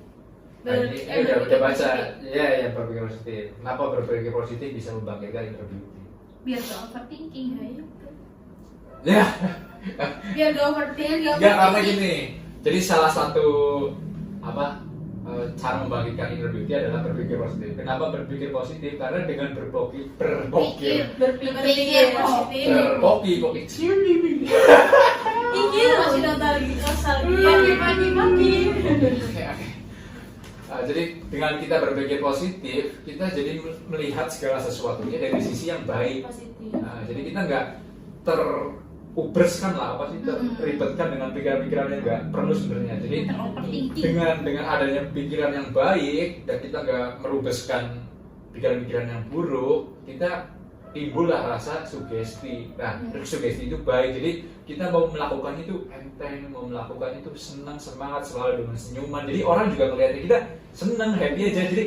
Nah, ini udah berpikir baca. positif. Iya ya berpikir positif. Kenapa berpikir positif bisa membangkitkan inner beauty? Biar gak overthinking ya. Ya. Biar gak overthinking. Enggak karena gini. Jadi salah satu cara membangkitkan inner beauty adalah berpikir positif. Kenapa berpikir positif? Karena dengan berpikir Berpikir positif. berpikir Iya, masih nostalgia. Pagi. Oke. Jadi dengan kita berpikir positif, kita jadi melihat segala sesuatunya dari sisi yang baik. Positif. Jadi kita nggak terubreskan lah, apa sih, terribetkan dengan pikiran-pikiran yang nggak perlu sebenarnya. Jadi dengan adanya pikiran yang baik dan kita nggak merubeskan pikiran-pikiran yang buruk, kita timbullah rasa sugesti. Nah, sugesti itu baik. Jadi kita mau melakukan itu enteng, mau melakukan itu senang, semangat, selalu dengan senyuman. Jadi orang juga ngeliatnya kita senang, happy aja. Jadi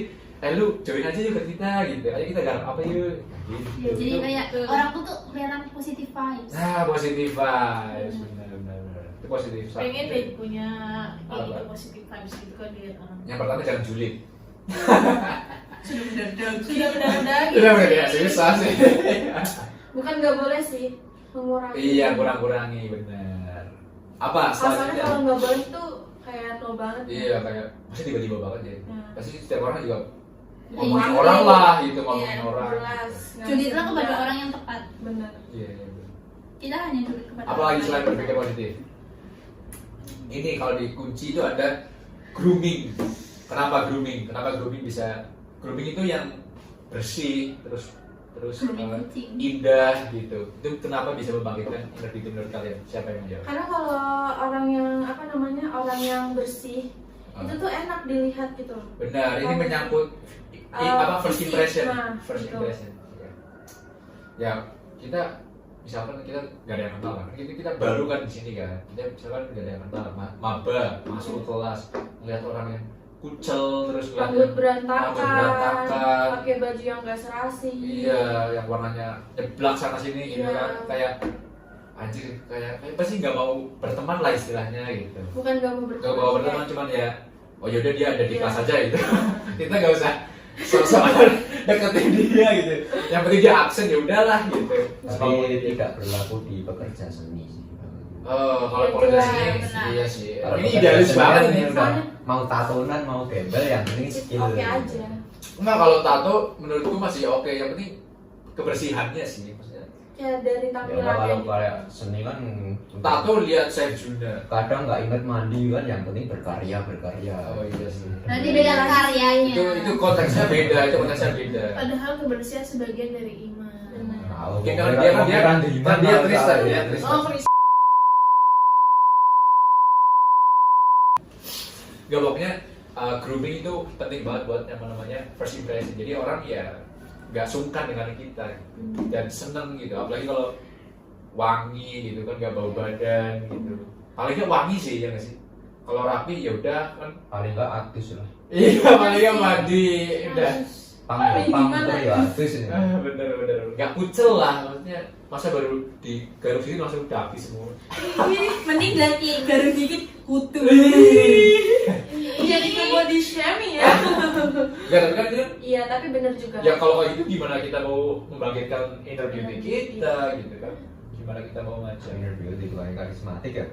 lu join aja yuk ke kita gitu. Ayo kita garap apa yuk. Gitu. Ya, jadi kayak orang tuh kelihatan positif vibes. Nah, positif vibes, benar. Itu positif. Pengen deh punya Apa? gitu positif vibes gitu kan dilihat orang. Yang pertama jangan julid. Sudah benar-benar gitu. Udah ya susah sih. Bukan nggak boleh sih, mengurangi. Iya, kurang-kurangi, benar. Apa Asalnya selanjutnya? kalau nggak boleh tuh kayak no banget. Iya, kayak pasti tiba-tiba banget ya. Pasti setiap orang juga Iya, ngomongin iya. orang lah gitu, ngomongin Iya, orang. Jelas. nggak Julidlah bisa kepada juga. orang yang tepat. Benar. Iya, iya, benar. Kita hanya julid kepada Apalagi orang selain yang berpikir positif? Ini kalau di kunci itu ada grooming. Kenapa grooming? Kenapa grooming bisa? Grooming itu yang bersih, terus Grooming kucing. indah gitu. Itu kenapa bisa membangkitkan inner beauty menurut kalian? Siapa yang menjawab? Karena kalau orang yang orang yang bersih itu tuh enak dilihat gitu. Benar, ini Oh. menyangkut first fisik. impression. Nah, First gitu. impression. Ya, kita misalkan kita nggak ada yang kenal kan, kita baru kan di sini kan, kita misalkan nggak ada yang kenal, maba masuk ke kelas, ngeliat orang yang kucel terus ngeliat Rambut yang berantakan, pakai baju yang gak serasi. iya, yang warnanya jeblak sana sini gitu Iya. kan, kayak anjir, kayak pasti nggak mau berteman lah istilahnya gitu. Bukan gak mau berteman. Gak mau berteman, cuman ya, oh yaudah dia ada di Iya. kelas aja gitu. Kita nggak usah sok-sokan deketin dia gitu. Yang penting dia absen ya udahlah gitu. Tapi tidak berlaku di pekerja seni sih. Oh, kalau Ya, pekerja jelas. seni, Benar. iya sih. Kalau Ini pekerja idealis seni banget kan nih. udah mau tatonan, mau gembel, yang penting skill. Oke aja. Enggak, kalau tato menurutku masih oke. Yang penting kebersihannya sih. Maksudnya Ya dari Ya tampilannya. kalau kayak seni kan tato lihat Chef Juna. kadang nggak inget mandi kan, yang penting berkarya. Oh iya sih. Nanti beda karyanya. Itu konteksnya beda, itu konteksnya beda. Padahal kebersihan sebagian dari iman. Nah, Mungkin kan dia kan dia Kristen ya, Kristen. Oh, Chris. Gak, pokoknya grooming itu penting banget buat yang namanya first impression. Jadi orang ya gak sungkan dengan kita dan seneng gitu. Apalagi kalau wangi gitu kan, gak bau badan gitu. Paling gak wangi sih ya gak sih. Kalau rapi ya udah kan. paling nggak atus lah. Iya, paling gak mandi udah. Pang Gimana? tuh ya atus ini. Bener. Gak kucel lah, maksudnya masa baru digaruk sini langsung udah habis semua. Mending ganti garuk dikit kutu. Jadi ke body shaming ya. Gak, tapi kan dia. Iya, tapi bener juga. Ya kalau kayak gitu gimana kita mau membangkitkan inner beauty kita gitu kan? Gimana kita mau ngajak? Inner beauty bukan karismatik ya.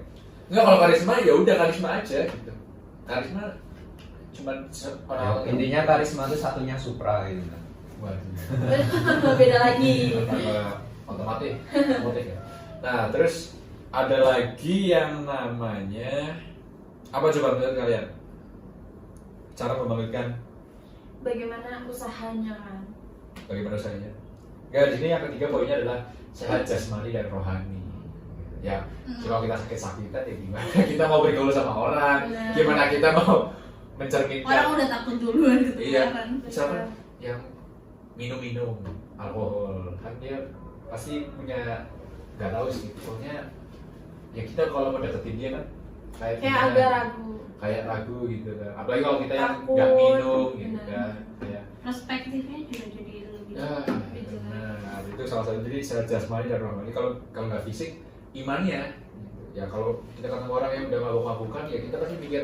Enggak, kalau karisma ya udah karisma aja gitu. Karisma cuman orang Intinya karisma itu satunya Supra gitu kan. Waduh. Beda lagi. Otomatis ya. Nah, terus ada lagi yang namanya apa coba menurut kalian? Cara membangkitkan Bagaimana usahanya kan? bagaimana usahanya? Enggak, di sini yang ketiga poinnya adalah sehat jasmani dan rohani. Ya, kalau kita sakit-sakitan ya gimana? Kita mau bergaul sama orang, Benar. gimana kita mau mencerminkan? Orang udah takut duluan Iya, ketularan. misalkan yang minum alkohol, kan dia pasti punya, nggak tahu sih, pokoknya ya kita kalau mau deketin dia kan Kayak gimana? agak ragu. Kayak ragu gitu kan. Apalagi kalau kita yang Takut. nggak minum gitu Benar. kan, kayak Perspektifnya juga jadi lebih ya, benar. Itu salah satu, jadi sehat jasmani dan rohani. Kalau nggak fisik, imannya. Ya kalau kita ketemu orang yang udah mabuk-mabukan, ya kita pasti mikir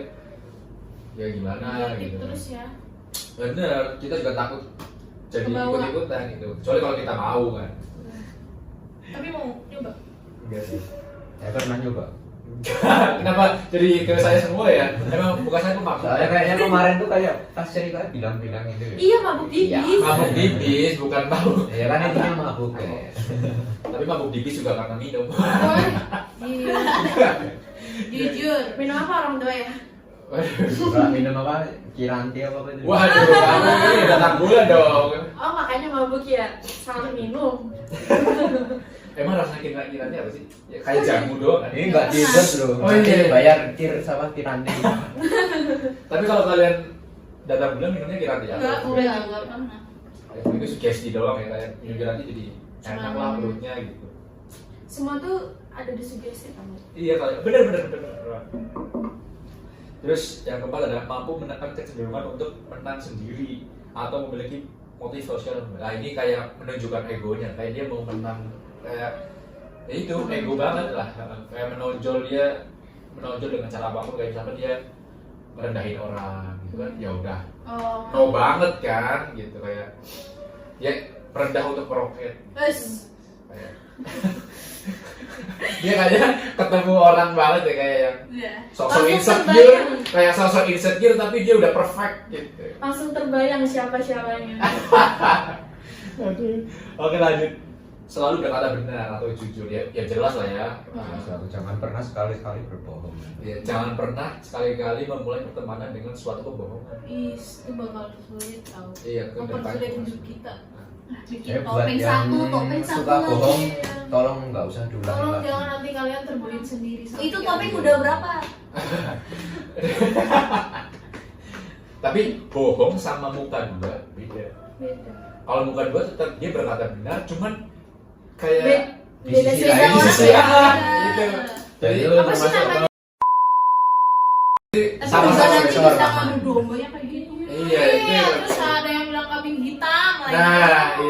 ya gimana Negatif gitu. terus ya. Bener, kita juga takut jadi Kebawa. ikut-ikutan gitu. Kecuali kalau kita mau kan. Tapi mau nyoba. Enggak sih. Saya pernah nyoba. Kenapa jadi ke saya semua ya? Emang bukan saya pemaksa. Soalnya kayaknya kemarin tuh kayak pas cerita bilang-bilang itu ya. Iya, mabuk Iya. dibis. Mabuk dibis, bukan mabuk. Ya kan intinya mabuk ya. Tapi mabuk dibis juga karena minum. Jujur. Minum apa orang tua ya? Nggak minum apa? Kiranti apa itu? Waduh, kamu ini datang gula dong. Oh makanya mabuk ya, salah minum. Emang rasanya kiranti apa sih? Ya, kayak jamu doang kan? Ini nggak diendorse loh. Oh, iya. Nanti bayar sama Kiranti. Tapi kalau kalian datang bulan minumnya kiranti ya? Enggak pernah. Itu sugesti doang ya, kayak minum kiranti jadi enak lah perutnya gitu. Semua tuh ada di sugesti kamu. Iya kali, bener. Terus yang keempat adalah mampu menekan kecenderungan untuk menang sendiri atau memiliki motif sosial. Nah ini kayak menunjukkan egonya, kayak dia mau menang, kayak ya itu ego banget lah, kayak menonjol dengan cara apapun, kayak misalkan dia merendahin orang gitu kan, ya udah no banget kan gitu, kayak ya rendah untuk meroket kayak dia kayaknya ketemu orang banget ya, kayak yang sosok insecure tapi dia udah perfect gitu. Langsung terbayang siapa-siapanya. Oke lanjut. Selalu berkata benar atau jujur ya jelas lah ya. Jangan pernah sekali-kali berbohong. Ya, jangan pernah sekali-kali memulai pertemanan dengan suatu kebohongan. Itu bakal sulit tau. Iya, Mempersulit hidup kita. Ya, Bikin buat topeng yang satu suka lagi. bohong, tolong nggak usah diulangi Tolong lagi. jangan nanti kalian terbelit sendiri. Itu topeng udah berapa? Tapi bohong sama muka dua beda. Beda. Kalau muka dua tetap dia berkata benar, cuman kayak Di Beda sisi beda lain, orang. di sisi lain, gitu. Jadi Jadi itu Apa sih termasuk namanya? Tapi sama juga nanti sensor. bisa ngadu domba ya kayak gitu. Iya, itu. Terus ada yang bilang kambing hitam lagi. Nah, itu.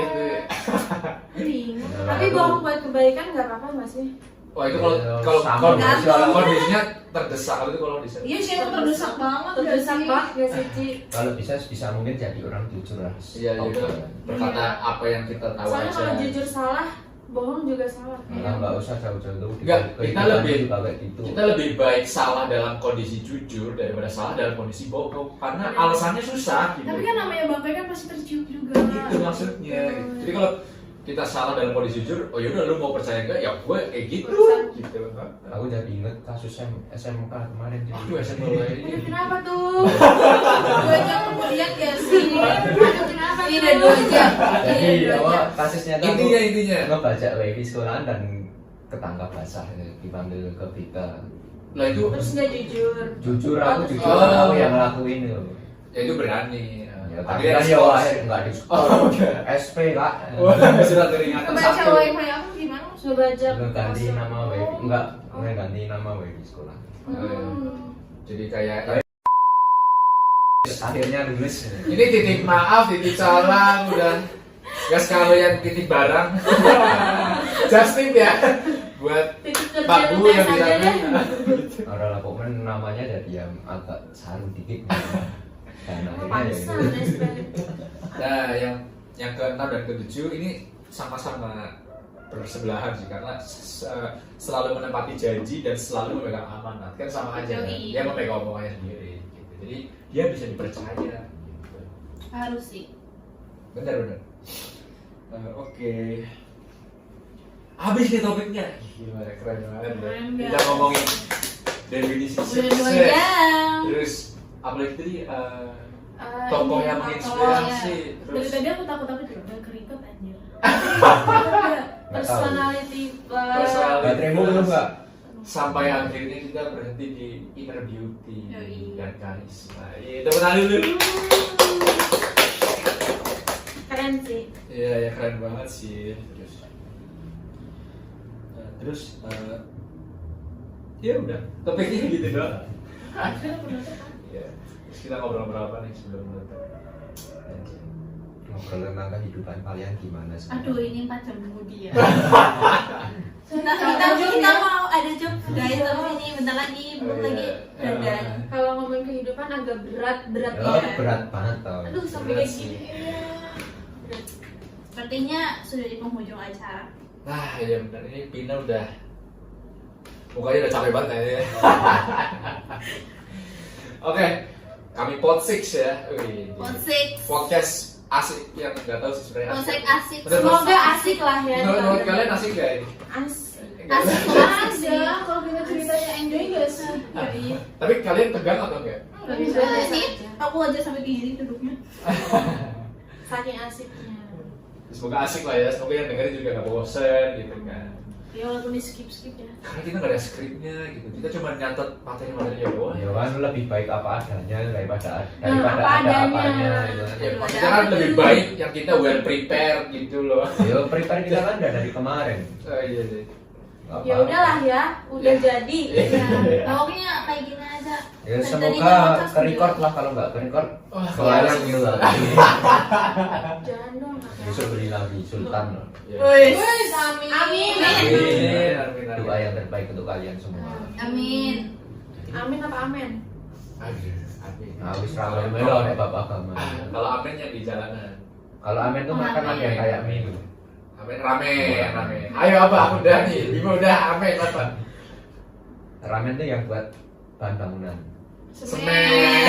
Bingung. Nah, Tapi aku- bohong buat kebaikan nggak apa-apa nggak sih? Wah itu kalau Iya, kalau sama kalau gantung. kondisinya terdesak itu kalau di Iya sih itu terdesak banget. Terdesak banget nggak sih Ci? kalau bisa mungkin jadi orang jujur lah. Iya, gitu. Berkata apa yang kita tahu Soalnya aja. kalau jujur salah, bohong juga salah. Nah, nggak usah jauh-jauh tuh. Nggak, kita lebih- juga kayak gitu. Kita lebih baik salah dalam kondisi jujur daripada salah dalam kondisi bohong karena alasannya susah gitu. Tapi kan namanya bapak kan pasti tercium juga. Gitu maksudnya. Jadi kalau kita salah dalam kondisi jujur, oh yaudah lu mau percaya enggak? Ya gue kayak gitu. Gitu. Aku jadi inget kasus SMK kemarin. Aduh SMA lagi. Ini kenapa tuh? 2 jam kemudian ya sih. Aduh kenapa Ini tuh? udah 2 jam. Jadi apa kasusnya tuh aku Intinya. ngebaca WiFi sekolahan dan ketangkap basah dipanggil ke kita. Lah itu Terus nggak jujur. Jujur aku jujur Oh. aku yang ngelakuin itu. ya itu berani. Ya, tapi kan ya wahir nggak di Oh, oke. SP lah. Wah, surat peringatan Kebaca satu. wifi aku gimana? Ngebaca. Ganti nama WiFi enggak ganti nama WiFi sekolah. Jadi kayak Akhirnya lulus. ini titip maaf, titip salam, udah nggak sekalian titip barang. Just tip ya buat Titik Pak kerja Bu tes yang aja bisa deh. Orang lah pokoknya namanya jadi yang agak saru dikit. Dan akhirnya ya Pantesan itu. SP. nah yang ke-6 dan ke-7 ini sama-sama bersebelahan sih karena selalu menepati janji dan selalu memegang amanat kan sama aja kan? Yoi. Dia memegang omongannya sendiri gitu. Jadi dia bisa dipercaya gitu. Harus sih. Bener. Oke. Habis nih topiknya. Gila, keren banget ya. Keren Kita banget. ngomongin definisi Udah 2 sukses. jam. Terus apalagi tadi tokoh yang menginspirasi. Dari Terus tadi aku takut udah keriket anjir. Nggak tahu. Personality Personality. Bateraimu belum nggak? sampai akhirnya kita berhenti di inner beauty Yoi. dan karisma. Iya, tepuk tangan dulu. keren sih. Iya, ya keren banget sih. Terus ya udah, topiknya gitu doang. Iya. Terus kita ngobrol-ngobrol apa nih sebelum menutup? Ngobrol tentang kehidupan kalian gimana sih? Aduh ini 4 jam kemudian. kita mau ada job guys tapi ini bentar lagi belum lagi dandan. Kalau ngomongin kehidupan agak berat Oh, ya. berat banget tau. Aduh sampai Berat kayak sih. gini. Sepertinya sudah di penghujung acara. Nah, iya benar, ini Pina udah mukanya udah capek banget ya. Oke, kami Pod 6 ya. Wih, Podcast podcast asik yang nggak tahu sih sebenarnya. Konsep asik. Bener, Semoga asik lah ya. Menurut kalian asik gak ini? Asik. Asik Aja kalau kita ceritanya enjoy gak sih? Iya. Tapi kalian tegang atau enggak? Nggak bisa Enggak biasa sih, aja. aku aja sampai gini duduknya. Saking asiknya. Semoga asik lah ya, semoga yang dengerin juga gak bosen gitu kan. Ya walaupun di skip ya. Karena kita gak ada skripnya gitu, kita cuma nyatet materi-materi doang. Ya kan lebih baik apa adanya daripada apa ada adanya. apanya gitu kan. Ya, maksudnya kan lebih baik yang kita well prepared gitu loh. Ya prepare kita kan udah dari kemarin. Oh iya deh. Nggak Ya apa-apa. udahlah ya, udah jadi. Ya, pokoknya kayak gini aja. Ya Dan tadi semoga podcast ke record lah, kalau nggak ke record Wah, soalnya gitu lah. Jangan dong. Besok beli lagi Sultan. Ya. Wih, Amin. amin. Amin, amin, amin. Doa yang terbaik untuk kalian semua. Amin. Amin apa amin? Aduh, amin. Nah, wis ramai melo nek bapak agama. Kalau amin yang di jalanan. Kalau amin tuh makan Amin. yang kayak mie gitu. Amin rame, rame. Ayo apa? Udah nih, Bimo udah amin apa? Ramen tuh yang buat bahan bangunan. Semen.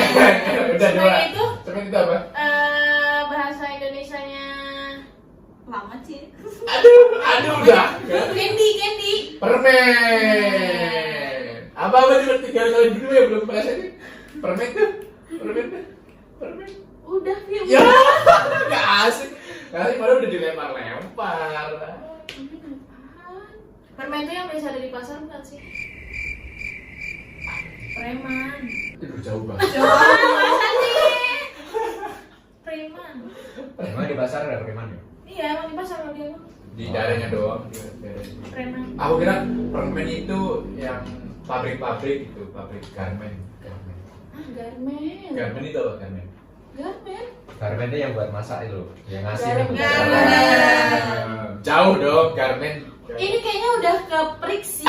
Udah dua. Semen itu Semen itu apa? bahasa Indonesianya Lama sih. Aduh udah. Candy. Permen. Apa juga 3 kali dulu ya belum bahas ini. Permen tuh. Permen. Udah, Vio. Ya, nggak asik. Kali malah udah dilempar-lempar. Amin apaan? permen itu yang biasa ada di pasar bukan sih? Preman. Aduh jauh banget. Masa sih? Preman. Emang di pasar ada preman ya? Iya, emang di pasar kalau dia emang Di daerahnya doang. Di daerahnya. preman. Aku kira permen itu yang pabrik-pabrik gitu, pabrik garmen. Garmen. Garmen itu apa garmen? Garmen. Garmen tuh yang buat masak itu, yang ngasih Garmen. itu. Jauh dong garmen. Ini kayaknya udah keprik sih.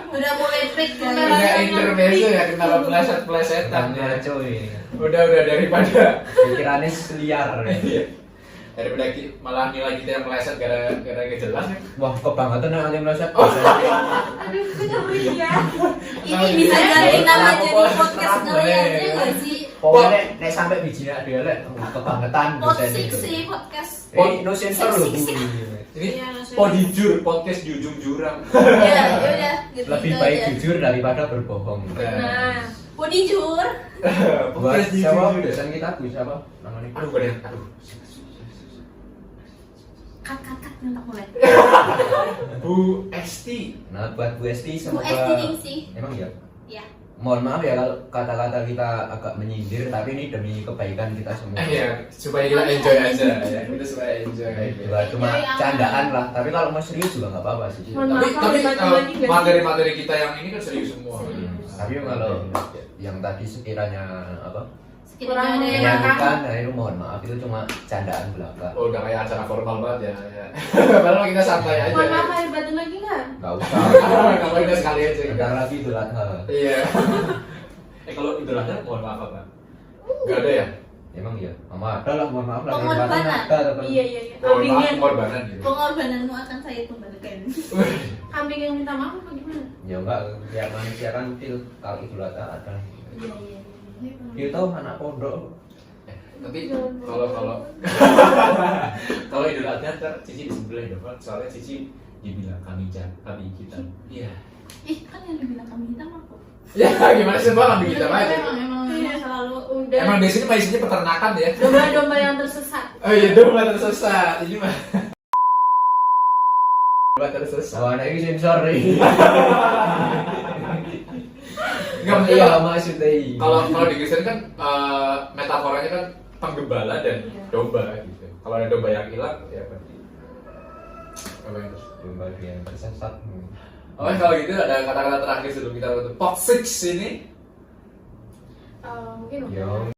Udah mulai break kan. Udah intermezzo ya, kenapa pleset-plesetan ya. Tanya cuy, Udah daripada pikirannya liar. daripada malah nilai kita yang meleset gara-gara gak jelas ya. Wah, kebangetan nanti meleset. Aduh, ngeri ya. Ini bisa jadi nama jadi podcast kalian ya nggak sih? Pokoknya nek sampai bijinya dia lek kebangetan Pod dosen six itu. sih podcast. No sensor loh. Bu. Ini Iya, maksudnya. podijur, podcast di ujung jurang. Ya udah gitu Lebih gitu baik aja. jujur daripada berbohong. Nah, Budi jur. Buat Podcast di siapa ujung jurang. dosen kita Bu siapa namanya? Aduh badan, aduh. Kat minta mulai. Bu Esti. Nah, buat Bu Esti Bu semoga Esti Ningsih. emang ya. Ya. Mohon maaf ya kalau kata-kata kita agak menyindir, tapi ini demi kebaikan kita semua. Iya, supaya kita enjoy aja ya. Kita supaya enjoy. Cuma candaan lah, tapi kalau mau serius juga nggak apa-apa sih. Mohon Tapi maaf kalau dibagi-bagi nggak sih? materi-materi kita yang ini kan serius semua. Tapi kalau yang tadi sekiranya apa Sekiranya ada yang menyakitkan, nah itu mohon maaf, itu cuma candaan belaka. Oh, udah kayak acara formal banget ya. Padahal kita santai aja. Mohon maaf air batin lagi nggak? Nggak usah. Kalau kita sekali aja. Bentar lagi Idul Adha. Iya. Kalau Idul Adha mohon maaf apa? Gak ada ya? Emang iya, sama ada lah, mohon maaf lah. Pengorbanan. Ada, tapi Iya. Mohon maaf Kambingnya, pengorbanan gitu. pengorbananmu akan saya kembalikan. kambing yang minta maaf apa gimana? ya enggak, biar manusia kan feel kalau Idul Adha ada. Iya. Itu anak pondok. Tapi kalau kalau Idul Adha ntar Cici di sebelah ya, Pak. Soalnya Cici dibilang kami kita. Iya. Ih, kan yang dibilang kami hitam aku. Ya gimana sih Mbak kami kita aja. Emang selalu Udah. Emang di sini mah isinya peternakan ya. Domba-domba yang tersesat. Oh iya domba tersesat. Ini mah. Domba tersesat. Oh, anak ini sensor nih. Enggak maksudnya Iya, maksudnya. kalau di Kristen kan metaforanya kan penggembala dan domba gitu. Kalau ada domba yang hilang ya berarti apa yang terus? Domba yang tersesat. Oh kalau gitu ada kata-kata terakhir sebelum kita tutup Pod 6 ini. Mungkin udah. Yo.